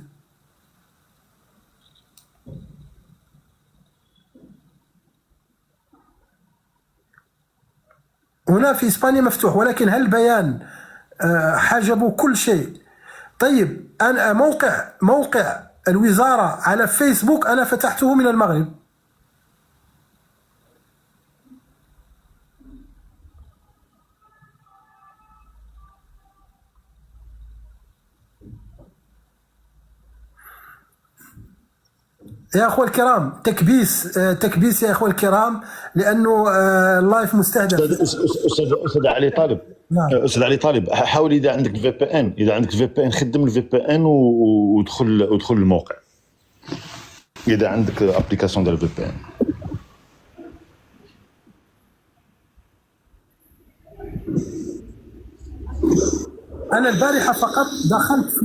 هنا في إسبانيا مفتوح، ولكن هل بيان حجبوا كل شيء؟ طيب أنا موقع الوزارة على فيسبوك أنا فتحته من المغرب. يا اخوة الكرام، تكبيس يا اخوة الكرام، لانه اللايف مستهدف. استاذ علي طالب. نعم. استاذ علي طالب، حاول اذا عندك في بي ان، خدم الفي بي ان ودخل الموقع، اذا عندك ابليكاسيون ديال الفي بي ان. انا البارحة فقط دخلت في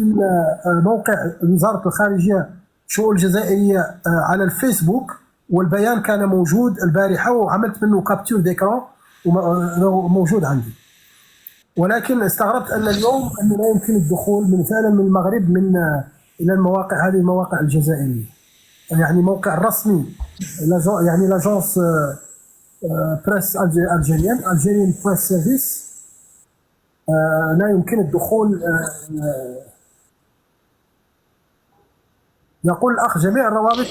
موقع وزارة الخارجية شؤون الجزائرية على الفيسبوك، والبيان كان موجود البارحة، وعملت منه كابتور ديكران وموجود عندي. ولكن استغربت أن اليوم أنه لا يمكن الدخول فعلا من المغرب إلى المواقع، هذه المواقع الجزائرية، يعني موقع رسمي، يعني لاجونس بريس الجيريان بريس سيرفيس، لا يمكن الدخول. يقول الأخ جميع الروابط.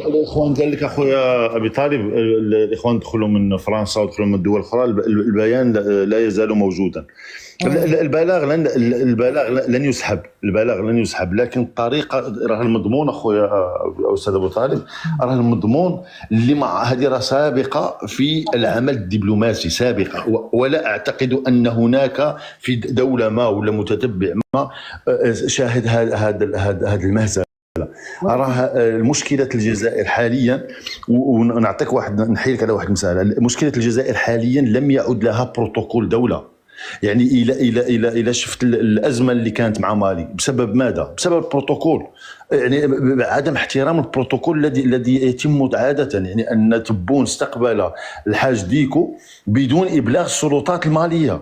الإخوان قال لك أخويا أبي طالب، الإخوان دخلوا من فرنسا ودخلوا من الدول الأخرى، البيان لا يزال موجودا. البلاغ لن يسحب، لكن الطريقة راه المضمون أخويا أستاذ أبو طالب، راه المضمون اللي مع هذه راه سابقة في العمل الدبلوماسي سابقة، ولا أعتقد أن هناك في دولة ما ولا متتبع ما شاهد هذا المهزلة. راه المشكلة الجزائر حاليا، ونعطيك نحيي لك على واحد المسألة، مشكلة الجزائر حاليا لم يعد لها بروتوكول دولة. يعني الى شفت الازمه اللي كانت مع مالي بسبب ماذا؟ بسبب البروتوكول، يعني عدم احترام البروتوكول الذي يتم عاده، يعني ان تبون استقبل الحاج ديكو بدون ابلاغ السلطات الماليه،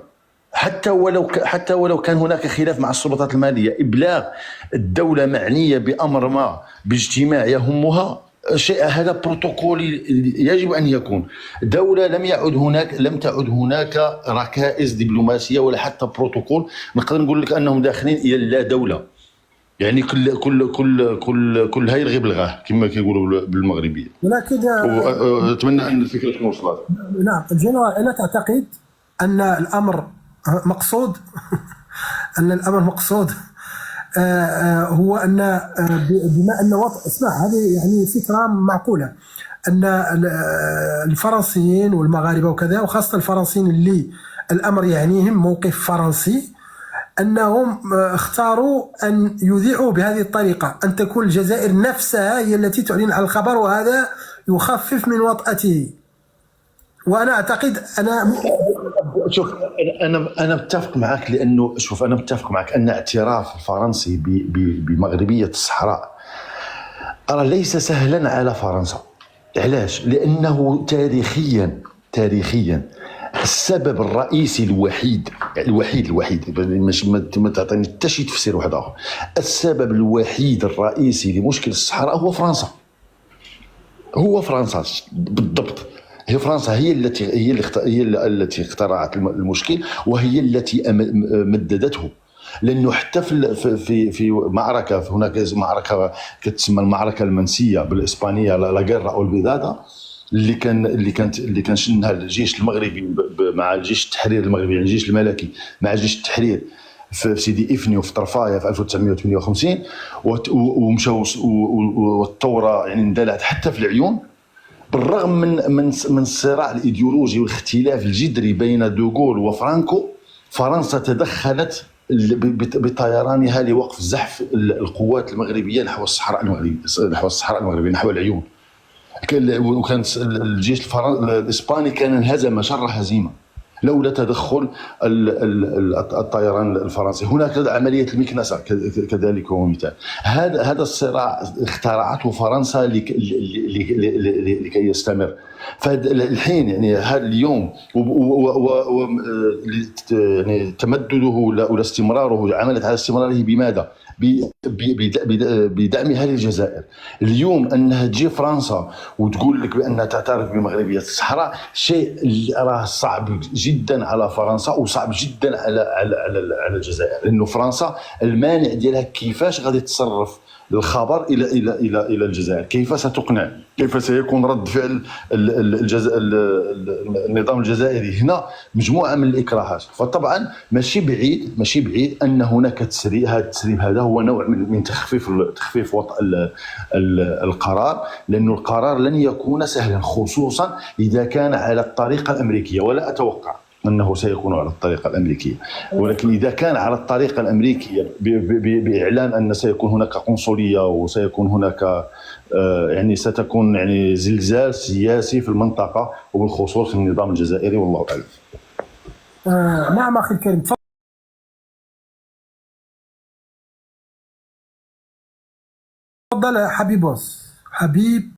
حتى ولو كان هناك خلاف مع السلطات الماليه، ابلاغ الدوله معنيه بامر ما باجتماع يهمها شيء، هذا بروتوكول يجب ان يكون. دوله لم تعد هناك ركائز دبلوماسيه ولا حتى بروتوكول، نقدر نقول لك انهم داخلين الى لا دوله، يعني كل هاي الغي بالغاه كما كيقولوا بالمغربيه. ولكن اتمنى ان الفكره تكون وصلت. نعم الجنرال، الا تعتقد ان الامر مقصود؟ ان الامر مقصود هو أن بما أن اسمع، هذه يعني فكرة معقولة، أن الفرنسيين والمغاربة وكذا، وخاصة الفرنسيين اللي الأمر يعنيهم موقف فرنسي، أنهم اختاروا أن يذيعوا بهذه الطريقة، أن تكون الجزائر نفسها هي التي تعلن عن الخبر، وهذا يخفف من وطأته. وأنا أعتقد شوف، انا متفق معك، لانه شوف انا متفق معك ان اعتراف الفرنسي بمغربيه الصحراء أرى ليس سهلا على فرنسا. علاش؟ لانه تاريخيا السبب الرئيسي الوحيد مش ما تعطيني حتى شي تفسير واحد اخر، السبب الوحيد الرئيسي لمشكل الصحراء هو فرنسا بالضبط. هي فرنسا هي التي اخترعت المشكل، وهي التي مددته. لانه حتى في معركه، هناك معركه كتسمى المعركه المنسيه بالاسبانيه، لا غيرا او البداده، اللي كان شنها الجيش المغربي مع الجيش التحرير المغربي، يعني الجيش الملكي مع جيش التحرير في سيدي إفني في طرفايه في 1958، ومشاو والثوره يعني اندلعت حتى في العيون، بالرغم من الصراع الايديولوجي والاختلاف الجذري بين دوغول وفرانكو. فرنسا تدخلت بطيرانها لوقف زحف القوات المغربيه نحو الصحراء المغربيه، نحو العيون. وكان الجيش الاسباني كان انهزم شر هزيمه لولا تدخل الطيران الفرنسي. هناك عمليه المكنسه كذلك هو مثال. هذا الصراع اخترعته فرنسا لكي يستمر. فالحين يعني هذا اليوم يعني تمدده ولا استمراره، عملت على استمراره بماذا؟ بدعمها للجزائر. اليوم انها تجي فرنسا وتقول لك بانها تعترف بمغربيه الصحراء، شيء راه صعب جدا على فرنسا وصعب جدا على الجزائر، لانه فرنسا المانع ديالها كيفاش غادي تصرف الخبر الى الجزائر، كيف ستقنع، كيف سيكون رد فعل النظام الجزائري هنا، مجموعه من الاكراهات. فطبعا ماشي بعيد ان هناك تسريب. هذا التسريب هذا هو نوع من تخفيف وطأ القرار، لانه القرار لن يكون سهلا، خصوصا اذا كان على الطريقه الامريكيه، ولا اتوقع أنه سيكون على الطريقة الأمريكية. ولكن إذا كان على الطريقة الأمريكية بإعلان أن سيكون هناك قنصلية وسيكون هناك يعني ستكون يعني زلزال سياسي في المنطقة وبالخصوص في النظام الجزائري، والله أعلم. نعم أخي الكريم، تفضل حبيب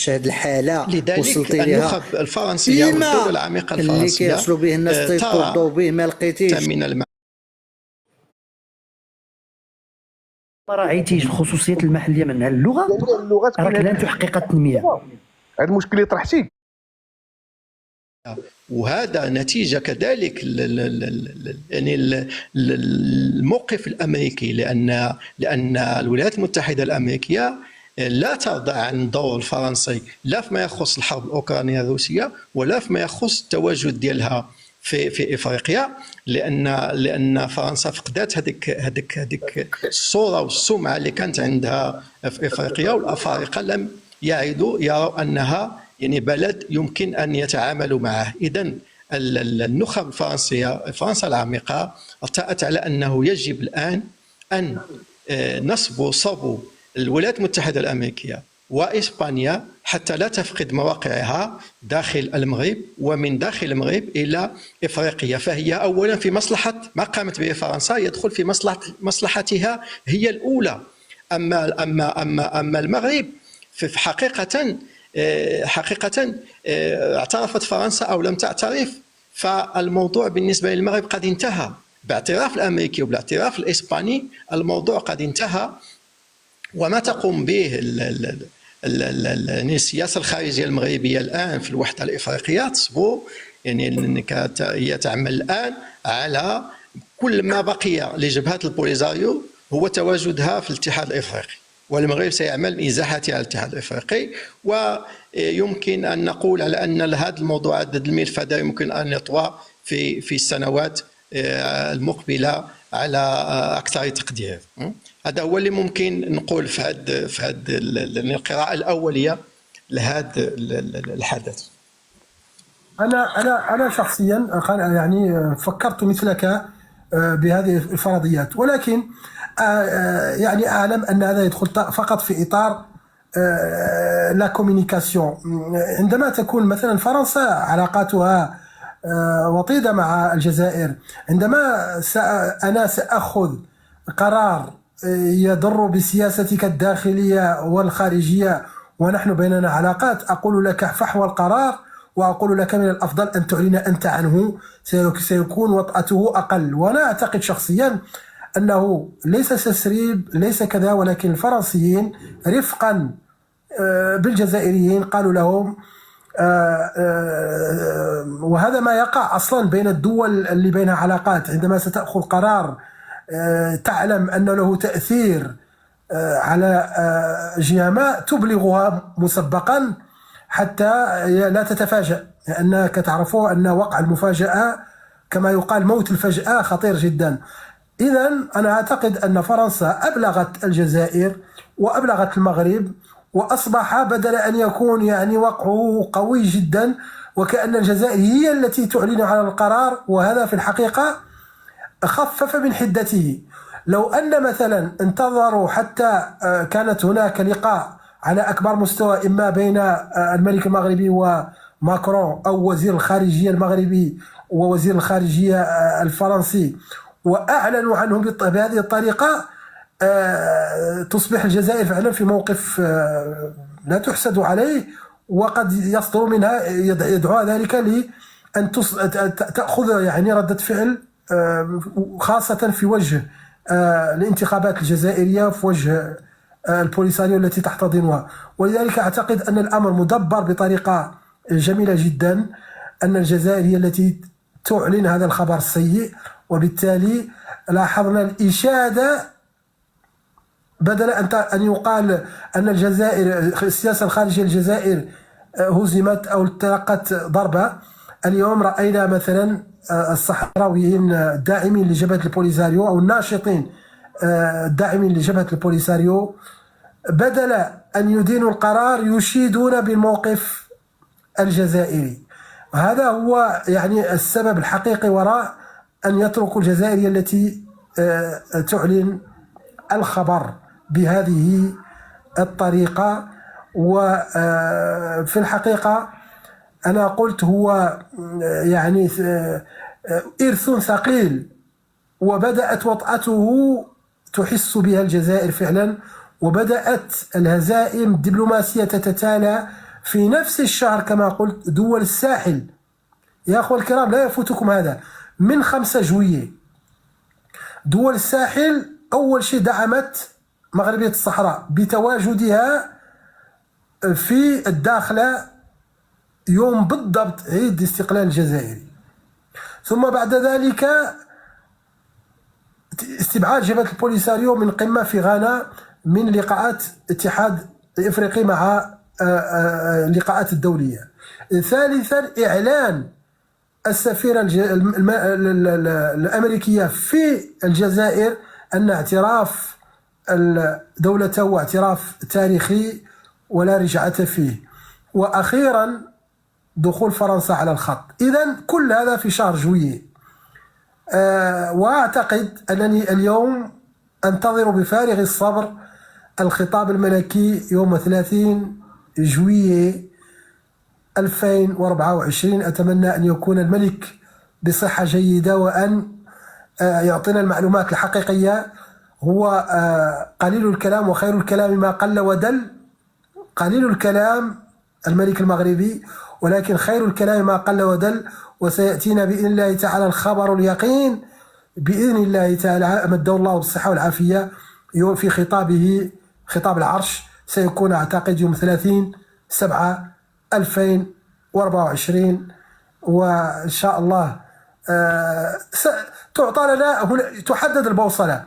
هاد الحاله لذلك وصلتي لها النخب الفرنسية والدول العميقة اللي الفرنسية كيوصلوا به الناس تيطردوا به ما لقيتيش من ما راعيتيش الخصوصيات المحليه من اللغه راك لن تحقق التنميه. هذا المشكل اللي طرحتي وهذا نتيجة كذلك يعني الموقف الأمريكي، لأن الولايات المتحدة الأمريكية لا ترضى عن الدور الفرنسي لا فيما يخص الحرب الأوكرانية الروسية ولا فيما يخص التواجد ديالها في افريقيا، لان فرنسا فقدات هذيك الصوره والسمعه اللي كانت عندها في افريقيا، والافارقه لم يروا انها يعني بلد يمكن ان يتعاملوا معه. اذا النخب الفرنسيه فرنسا العميقه ارتأت على انه يجب الان ان نصبوا صبوا الولايات المتحده الامريكيه وإسبانيا حتى لا تفقد مواقعها داخل المغرب ومن داخل المغرب إلى إفريقيا. فهي أولا في مصلحة ما قامت به فرنسا، يدخل في مصلحتها هي الأولى. أما المغرب في حقيقة اعترفت فرنسا أو لم تعترف، فالموضوع بالنسبة للمغرب قد انتهى باعتراف الأمريكي وبالاعتراف الإسباني. الموضوع قد انتهى، وما تقوم به السياسة الخارجية المغربية الآن في الوحدة الإفريقية تصبو يعني هي تعمل الآن على كل ما بقي لجبهة البوليزاريو هو تواجدها في الاتحاد الإفريقي، والمغرب سيعمل لإزاحتها على الاتحاد الإفريقي. ويمكن أن نقول على أن هذا الموضوع عدد الملف هذا يمكن أن يطوى في السنوات المقبلة على أكثر تقدير. هذا هو اللي ممكن نقول في هذا القراءة الأولية لهذا الحدث. أنا شخصيا يعني فكرت مثلك بهذه الفرضيات، ولكن يعني أعلم أن هذا يدخل فقط في إطار لا كومينيكاسيون. عندما تكون مثلا فرنسا علاقاتها وطيدة مع الجزائر، عندما أنا سأخذ قرار يضر بسياستك الداخلية والخارجية ونحن بيننا علاقات، أقول لك فحوى القرار وأقول لك من الأفضل أن تعلن أنت عنه، سيكون وطأته أقل. وأنا أعتقد شخصيا أنه ليس تسريب ليس كذا، ولكن الفرنسيين رفقا بالجزائريين قالوا لهم وهذا ما يقع أصلا بين الدول اللي بينها علاقات، عندما ستأخذ قرار تعلم أن له تأثير على جهة ما تبلغها مسبقا حتى لا تتفاجأ، لأنك تعرفوا أن وقع المفاجأة كما يقال موت الفجأة خطير جدا. إذا أنا أعتقد أن فرنسا أبلغت الجزائر وأبلغت المغرب، وأصبح بدل أن يكون يعني وقعه قوي جدا وكأن الجزائر هي التي تعلن على القرار، وهذا في الحقيقة خفف من حدته. لو أن مثلا انتظروا حتى كانت هناك لقاء على أكبر مستوى إما بين الملك المغربي وماكرون أو وزير الخارجية المغربي ووزير الخارجية الفرنسي وأعلنوا عنه بهذه الطريقة، تصبح الجزائر فعلا في موقف لا تحسد عليه، وقد يصدر منها يدعو ذلك لأن تأخذ يعني ردة فعل خاصة في وجه الانتخابات الجزائرية، في وجه البوليساريو التي تحتضنها. ولذلك أعتقد أن الأمر مدبر بطريقة جميلة جدا، أن الجزائر هي التي تعلن هذا الخبر السيء، وبالتالي لاحظنا الإشادة بدل أن يقال أن الجزائر السياسة الخارجية الجزائر هزمت أو تلقت ضربة. اليوم رأينا مثلا الصحراويين الداعمين لجبهة البوليساريو أو الناشطين الداعمين لجبهة البوليساريو بدل أن يدينوا القرار يشيدون بالموقف الجزائري. هذا هو يعني السبب الحقيقي وراء أن يتركوا الجزائر التي تعلن الخبر بهذه الطريقة. وفي الحقيقة أنا قلت هو يعني إرث ثقيل، وبدأت وطأته تحس بها الجزائر فعلا، وبدأت الهزائم الدبلوماسية تتتالى في نفس الشهر كما قلت دول الساحل، يا أخوة الكرام لا يفوتكم هذا، من 5 جويلية دول الساحل أول شيء دعمت مغربية الصحراء بتواجدها في الداخلة يوم بالضبط عيد الاستقلال الجزائري. ثم بعد ذلك استبعاد جبهة البوليساريو من قمة في غانا من لقاءات الاتحاد الإفريقي مع اللقاءات الدولية. ثالثا إعلان السفيرة الأمريكية في الجزائر أن اعتراف دولته اعتراف تاريخي ولا رجعة فيه. وأخيرا دخول فرنسا على الخط. إذن كل هذا في شهر جويلية. وأعتقد أنني اليوم أنتظر بفارغ الصبر الخطاب الملكي يوم 30 جويلية 2024. أتمنى أن يكون الملك بصحة جيدة وأن يعطينا المعلومات الحقيقية. هو قليل الكلام وخير الكلام ما قل ودل. قليل الكلام الملك المغربي، ولكن خير الكلام ما قل ودل. وسيأتينا بإذن الله تعالى الخبر اليقين بإذن الله تعالى، أمده الله بالصحة والعافية، في خطابه خطاب العرش سيكون أعتقد يوم 30/7/2024. وإن شاء الله تعطى لنا تحدد البوصلة.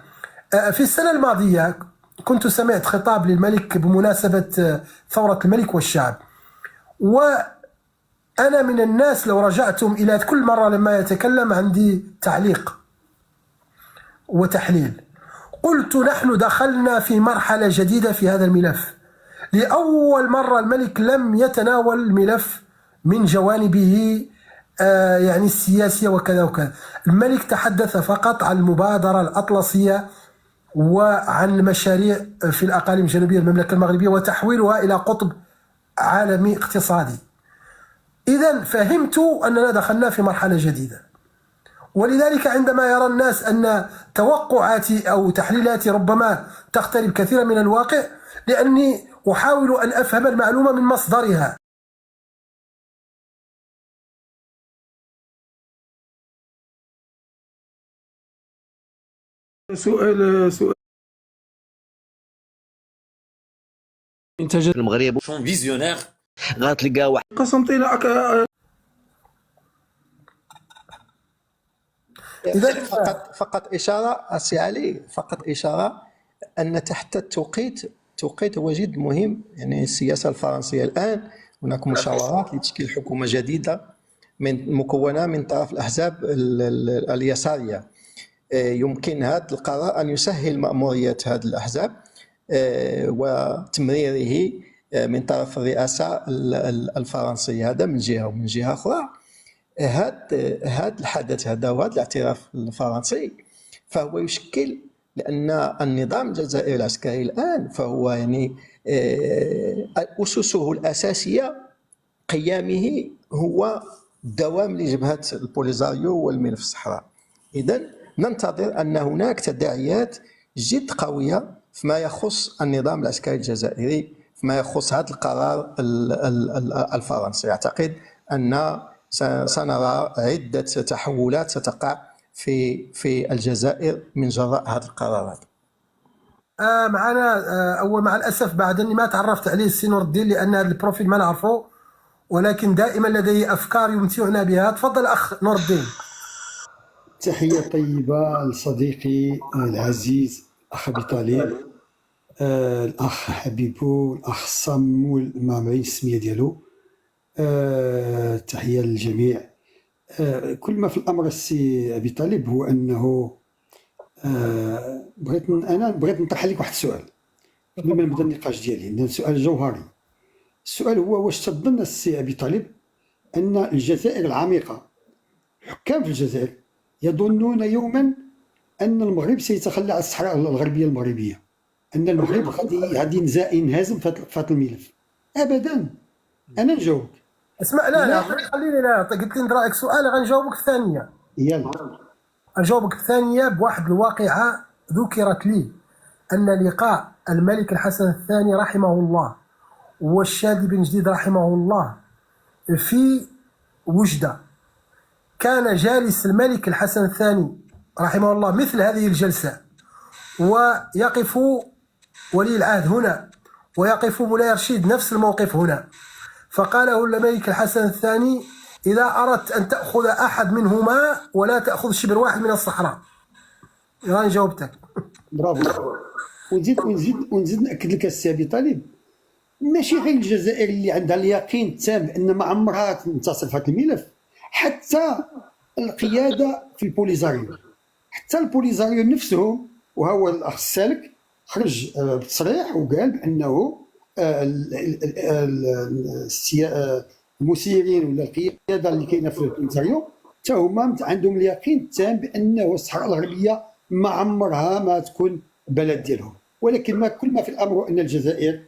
في السنة الماضية كنت سمعت خطاب للملك بمناسبة ثورة الملك والشعب، وأنا من الناس لو رجعتم إلى كل مرة لما يتكلم عندي تعليق وتحليل. قلت نحن دخلنا في مرحلة جديدة في هذا الملف. لأول مرة الملك لم يتناول الملف من جوانبه يعني السياسية وكذا وكذا. الملك تحدث فقط عن المبادرة الأطلسية وعن مشاريع في الأقاليم الجنوبية المملكة المغربية وتحويلها إلى قطب عالمي اقتصادي. إذن فهمت أننا دخلنا في مرحلة جديدة. ولذلك عندما يرى الناس أن توقعاتي أو تحليلاتي ربما تقترب كثيرا من الواقع، لأني أحاول أن أفهم المعلومة من مصدرها. سؤال انتاج المغرب شون فيزيونير غتلقى واحد قسنطينة فقط إشارة السي علي، فقط إشارة أن تحت التوقيت هو جد مهم. يعني السياسة الفرنسية الآن هناك مشاورات لتشكيل حكومة جديدة مكونة من طرف الأحزاب اليسارية. يمكن هذا القرار أن يسهل مأمورية هذه الأحزاب وتمريره من طرف الرئاسة الفرنسية. هذا من جهة، ومن جهة أخرى هذا الحدث هذا وهذا الاعتراف الفرنسي فهو يشكل، لأن النظام الجزائري العسكري الآن فهو يعني أسسه الأساسية قيامه هو الدوام لجبهة البوليساريو والملف الصحراء. إذن ننتظر أن هناك تداعيات جد قوية فيما يخص النظام العسكري الجزائري، فيما يخص هذا القرار الفرنسي. أعتقد أن سنرى عدة تحولات ستقع في الجزائر من جراء هذا القرارات. معنا أول مع الأسف بعد أني ما تعرفت عليه السي نور الدين، لأن هذا البروفيل ما نعرفه، ولكن دائما لديه أفكار يمتعنا بها. تفضل أخ نور الدين. تحية طيبة لصديقي العزيز أخ أبي طالب، الأخ حبيبو، الأخ صامول ما معين السمية ديالو. تحية للجميع. كل ما في الأمر السي أبي طالب هو أنه بغيت نطرح لك واحد السؤال قبل ما نبدا النقاش ديالي، لأن سؤال جوهري. السؤال هو: واش تظن السي أبي طالب أن الجزائر العميقة، حكام في الجزائر، يظنون يوما أن المغرب سيتخلى عن الصحراء الغربية المغربية، أن المغرب غادي ينهزم في هذا الملف؟ أبدا. أنا نجاوبك. اسمع، لا خليني، لا قلت لي نرايك سؤال غنجاوبك في ثانية. يلا نجاوبك في ثانية بواحد الواقعة ذكرت لي، أن لقاء الملك الحسن الثاني رحمه الله والشادي بن جديد رحمه الله في وجدة، كان جالس الملك الحسن الثاني رحمه الله مثل هذه الجلسة، ويقف ولي العهد هنا ويقف مولاي رشيد نفس الموقف هنا، فقاله الملك الحسن الثاني: إذا أردت أن تأخذ أحد منهما ولا تأخذ شبر واحد من الصحراء. راني جاوبتك. برافو. ونزيد نأكد لك السي أبي طالب، ماشي غير الجزائر اللي عندها اليقين التام بأن ما عمرها تنتصر في هذا الملف، حتى القيادة في البوليزاريو، حتى البوليزاريو نفسهم. وهو الأخ السالك خرج بتصريح وقال بأنه المسيرين ولا القيادة اللي كاينة في البوليزاريو حتى هما عندهم اليقين التام بأنه الصحراء الغربية ما عمرها ما تكون بلد ديالهم. ولكن كل ما في الأمر أن الجزائر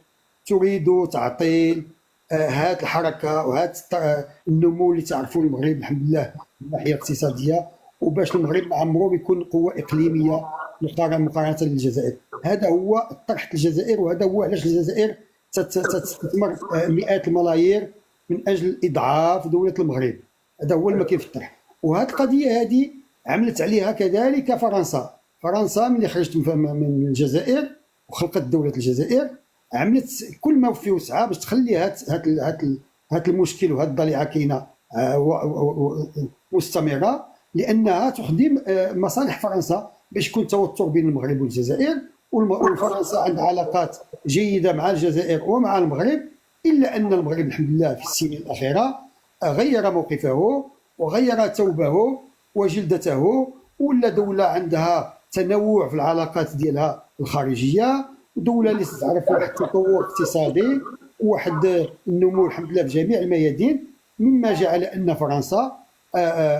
تريد تعطيل هذه الحركه وهذا النمو اللي تعرفوا المغرب الحمد لله من الناحيه الاقتصاديه، وباش المغرب مع عمره يكون قوه اقليميه مقارنه للجزائر. هذا هو طرح الجزائر، وهذا هو علاش الجزائر تستثمر مئات الملايير من اجل اضعاف دوله المغرب. هذا هو المكين في الطرح. وهذه القضيه هذه عملت عليها كذلك فرنسا. فرنسا ملي خرجت من الجزائر وخلقت دوله الجزائر، عملت كل ما في وسعها باش تخلي هاد المشكل وهاد الضليعه كاينه مستمره، لانها تخدم مصالح فرنسا باش يكون توتر بين المغرب والجزائر. وفرنسا عندها علاقات جيده مع الجزائر ومع المغرب، الا ان المغرب الحمد لله في السنين الاخيره غير موقفه وغير ثوبه وجلدته، ولا دوله عندها تنوع في العلاقات ديالها الخارجيه، دولة اللي تعرف واحد التطور اقتصادي وواحد النمو الحمد لله في جميع الميادين، مما جعل ان فرنسا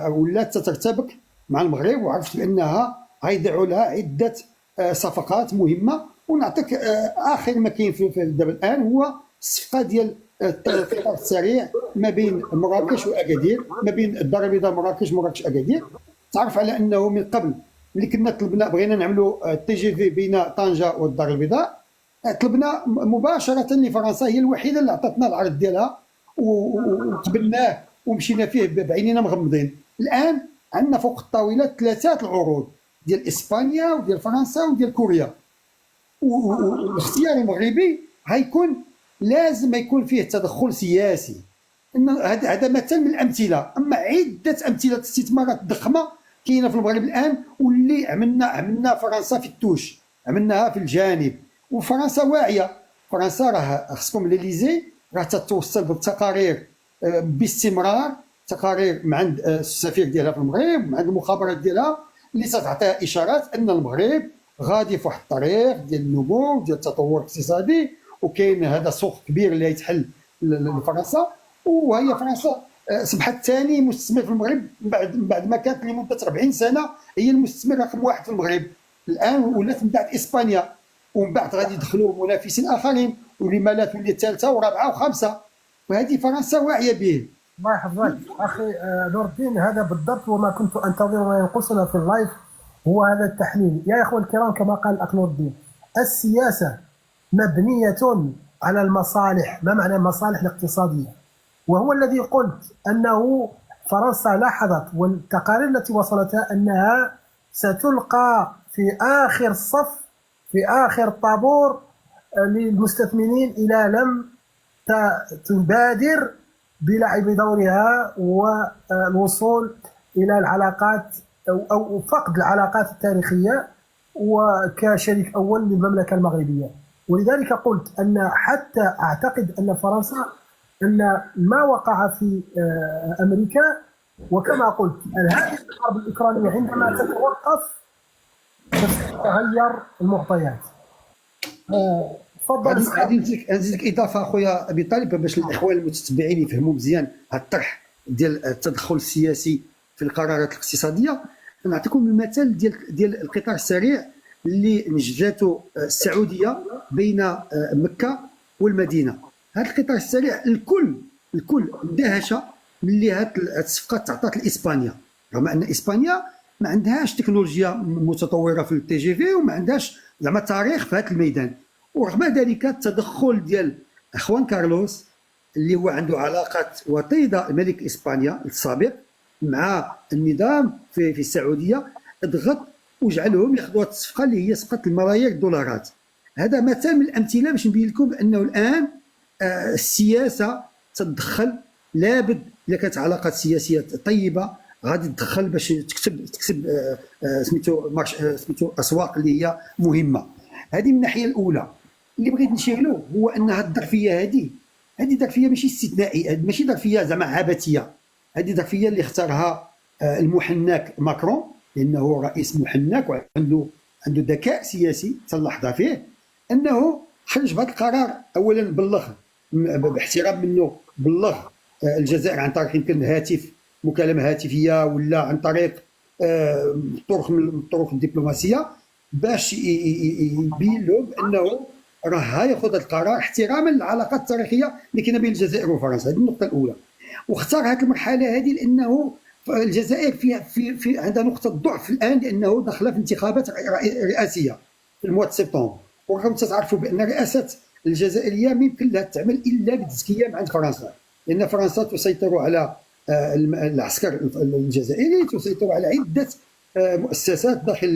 ولات ترتبك مع المغرب، وعرفت بانها غيدعوا لها عده صفقات مهمه. ونعطيك اخر ما كاين في دابا الان هو الصفقه ديال القطار السريع ما بين مراكش واكادير، ما بين الدار البيضاء مراكش اكادير. تعرف على انه من قبل ملي كنا طلبنا بغينا نعملوا تي جي في بين طنجه والدار البيضاء، طلبنا مباشره لفرنسا، هي الوحيده اللي عطاتنا العرض ديالها وقبلناه ومشينا فيه بعينينا مغمضين. الان عندنا فوق الطاوله 3 العروض ديال اسبانيا وديال فرنسا وديال كوريا، والاختيار المغربي غيكون لازم يكون فيه تدخل سياسي. هذا مثل من الامثله، اما عده امثله استثمارات ضخمه كاينه في المغرب الان، واللي عملنا فرنسا في التوش، عملناها في الجانب. وفرنسا واعيه، فرنسا راه خصكم الاليزي راه تتوصل بالتقارير باستمرار، تقارير من عند السفير ديالها في المغرب، من عند المخابرات ديالها اللي ستعطيها اشارات ان المغرب غادي في واحد الطريق ديال النمو ديال التطور الاقتصادي، وكاين هذا سوق كبير اللي يتحل لفرنسا. وهي فرنسا اصبحت ثاني مستثمر في المغرب بعد ما كانت لمده 40 سنه هي المستثمر رقم 1 في المغرب. الان ولات من بعد اسبانيا، ومن بعد غادي يدخلوا منافسين اخرين، ولما لا تولي ثالثه ورابعه وخامسه. وهذه فرنسا واعيه به. الله يحفظك اخي نور الدين، هذا بالضبط وما كنت انتظر ما ينقصنا في اللايف هو هذا التحليل. يا اخوان الكرام، كما قال الاخ نور الدين، السياسه مبنيه على المصالح. ما معنى المصالح الاقتصاديه؟ وهو الذي قلت انه فرنسا لاحظت والتقارير التي وصلتها انها ستلقى في اخر الصف، في اخر الطابور للمستثمرين اذا لم تبادر بلعب دورها والوصول الى العلاقات او فقد العلاقات التاريخيه وكشريك اول للمملكه المغربيه. ولذلك قلت ان حتى اعتقد ان فرنسا ان ما وقع في امريكا، وكما قلت هذه الحرب الاوكرانيه عندما تتوقف تتغير المعطيات. تفضل. غادي نزيدك اضافه اخويا ابي طالب باش الاخوان المتتبعين يفهموا مزيان هذا الطرح ديال التدخل السياسي في القرارات الاقتصاديه. نعطيكم المثال ديال القطار السريع اللي نجدته السعوديه بين مكه والمدينه. هذا القطار السريع الكل اندهش ملي هذه الصفقات تعطات لاسبانيا، رغم ان اسبانيا ما عندهاش تكنولوجيا متطوره في التي جي في وما عندهاش زعما تاريخ في هذا الميدان. ورغم ذلك التدخل ديال خوان كارلوس اللي هو عنده علاقات وطيده ملك اسبانيا السابق مع النظام في السعوديه، ضغط وجعلهم ياخذوا هذه الصفقه اللي هي صفقه الملايير الدولارات. هذا مثال من الامثله باش نبين لكم بانه الان السياسه تتدخل. لابد اذا كانت علاقات سياسيه طيبه غادي تدخل باش تكسب سميتو اسواق اللي هي مهمه. هذه من الناحيه الاولى. اللي بغيت نشير له هو ان هذه الظرفيه هذه ظرفيه ماشي استثنائيه، ماشي ظرفيه زعما عبثيه. هذه ظرفيه اللي اختارها المحنك ماكرون، لانه رئيس محنك وعنده ذكاء سياسي تلاحظ فيه، انه خرج بهذا القرار. اولا بلغ باحترام منه، بلغ الجزائر عن طريق يمكن هاتف، مكالمه هاتفيه ولا عن طريق طرق من الطرق الدبلوماسيه، باش يبين لهم انه راه ياخذ القرار احتراما للعلاقات التاريخيه اللي كاينه بين الجزائر وفرنسا. هذه النقطه الاولى. واختار هذه المرحله هذه لانه الجزائر في عندها نقطه ضعف الان، لانه داخله في انتخابات رئاسيه في المواد سبتمبر، ورغم تعرفوا بان الرئاسه الجزائريه ما يمكن لها تعمل الا بالتزكيه مع فرنسا، لان فرنسا تسيطر على العسكر الجزائري، تسيطر على عده مؤسسات داخل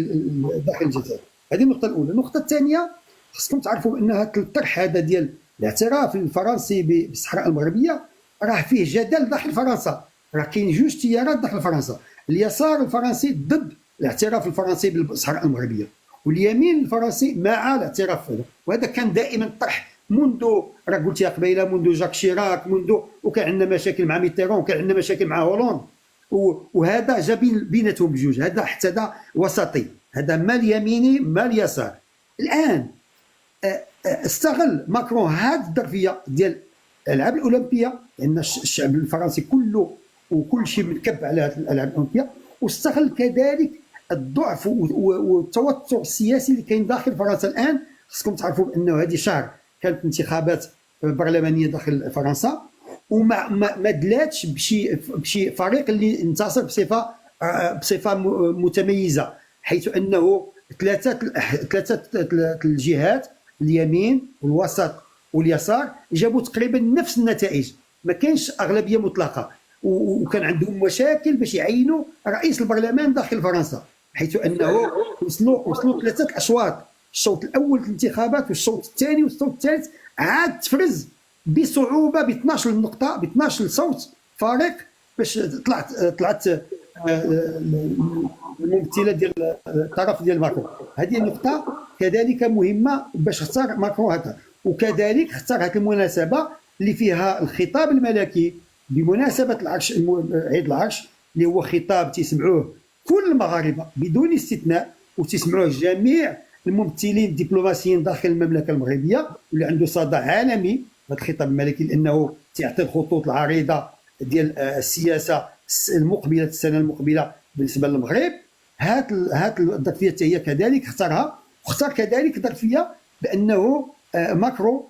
الجزائر. هذه النقطه الاولى. النقطه الثانيه خصكم تعرفوا بان هذا الطرح هذا ديال الاعتراف الفرنسي بالصحراء المغربيه راه فيه جدل داخل فرنسا. راه كاين جوج تيارات داخل فرنسا، اليسار الفرنسي ضد الاعتراف الفرنسي بالصحراء المغربيه، واليمين الفرنسي مع الاعتراف هذا. وهذا كان دائما طرح منذ، راه قلتيها قبيله، منذ جاك شيراك، وكان عندنا مشاكل مع ميتيرون، وكان عندنا مشاكل مع هولوند، وهذا جا بيناتهم بجوج. هذا حتى هذا وسطي، هذا ما اليميني ما اليسار. الان استغل ماكرون هذه الظرفيه ديال الالعاب الاولمبيه، لان الشعب الفرنسي كله وكل شيء مركب على هذه الالعاب الاولمبيه، واستغل كذلك الضعف والتوتر السياسي اللي كاين داخل فرنسا الان. خصكم تعرفوا بانه هذه شهر كانت انتخابات برلمانيه داخل فرنسا، وما ما دلاتش بشي فريق اللي انتصر بصفه متميزه، حيث انه ثلاثه الجهات اليمين والوسط واليسار جابوا تقريبا نفس النتائج، ما كانش اغلبيه مطلقه، وكان عندهم مشاكل باش يعينوا رئيس البرلمان داخل فرنسا، حيث انه وصلوا ثلاثه اشواط، الشوط الاول في الانتخابات والشوط الثاني والشوط الثالث عاد تفرز بصعوبه ب 12 نقطه، ب 12 صوت فارق، باش طلعت الممثله ديال الطرف ديال ماكرون. هذه النقطه كذلك مهمه باش اختار ماكرون هذا. وكذلك اختار هذه المناسبه اللي فيها الخطاب الملكي بمناسبه العرش، عيد العرش، اللي هو خطاب تسمعوه كل المغاربه بدون استثناء، وتسمعوه جميع الممثلين الدبلوماسيين داخل المملكه المغربيه، واللي عنده صدى عالمي هذا الخطاب الملكي، لانه تعطي الخطوط العريضه ديال السياسه المقبله، السنه المقبله بالنسبه للمغرب. هات الظرفيه حتى هي كذلك اختارها، واختار كذلك ظرفيه بانه ماكرون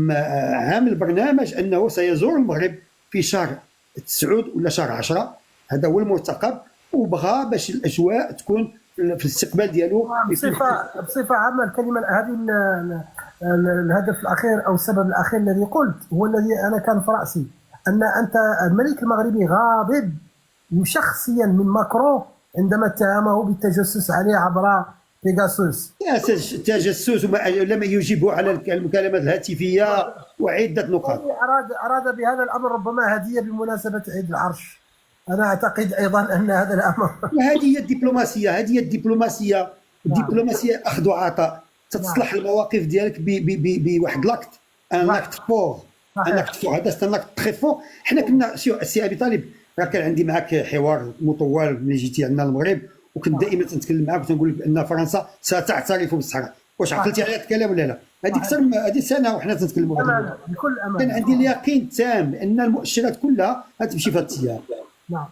عامل برنامج انه سيزور المغرب في شهر 9 ولا شهر 10، هذا هو المرتقب، وبغى باش الاجواء تكون في الاستقبال ديالو بصفه عامه. الكلمه هذه الهدف الاخير او السبب الاخير الذي قلت هو الذي انا كان في راسي، ان انت الملك المغربي غاضب شخصيا من ماكرون عندما اتهمه بالتجسس عليه عبر بيغاسوس. تجسس ولم يجيبه على المكالمات الهاتفيه وعده نقاط. اراد بهذا الامر ربما هديه بمناسبه عيد العرش. انا اعتقد ايضا ان هذا الامر هذه هي الدبلوماسيه، الدبلوماسيه اخذ وعطاء، تصلح المواقف ديالك بواحد لاكت، ان لاكت فور، هذا سي لاكت تري فور. حنا كنا السي ابي طالب، راه كان عندي معك حوار مطول ملي جيتي عندنا المغرب، وكنت دائما تنتكلم معك وتنقول لك بان فرنسا ستعترف بالصحراء. واش عقلتي على هذا الكلام ولا لا؟ هذه اكثر من هذه سنه وحنا تنتكلموا هذا بكل امانه. كان عندي اليقين التام ان المؤشرات كلها غتمشي في هذا الاتجاه. نعم.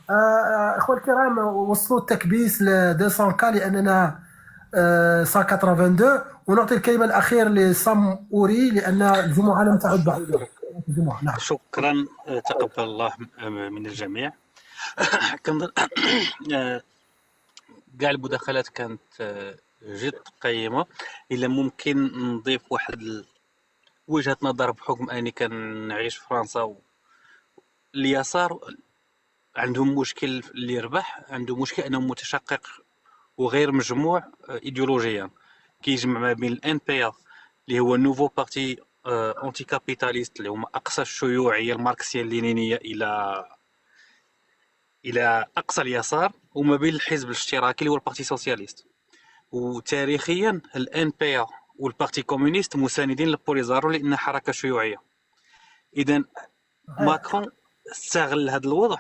اخوة الكرام، وصلوا التكبيس ل 200 كا لاننا 182، ونعطي الكلمه الاخير لسام اوري لان الجمعه لم تعد بعد الجمعه. نعم. شكرا، تقبل الله من الجميع. كنظن كاع المداخلات كانت جد قيمه. الا ممكن نضيف وجهة نظر بحكم اني كنعيش في فرنسا. اليسار عندهم مشكل اللي يربح، عنده مشكل انه متشقق وغير مجموع ايديولوجيا، كيجمع ما بين الان بي ا اللي هو نوفو بارتي اونتي كابيتاليست اللي هما اقصى الشيوعيه الماركسيه اللينينيه الى اقصى اليسار، وما بين الحزب الاشتراكي اللي هو البارتي سوسياليست. وتاريخيا الان بي ا والبارتي كومونيست مساندين لبوليزارو لانها حركه شيوعيه. اذا ماكرون استغل هذا الوضع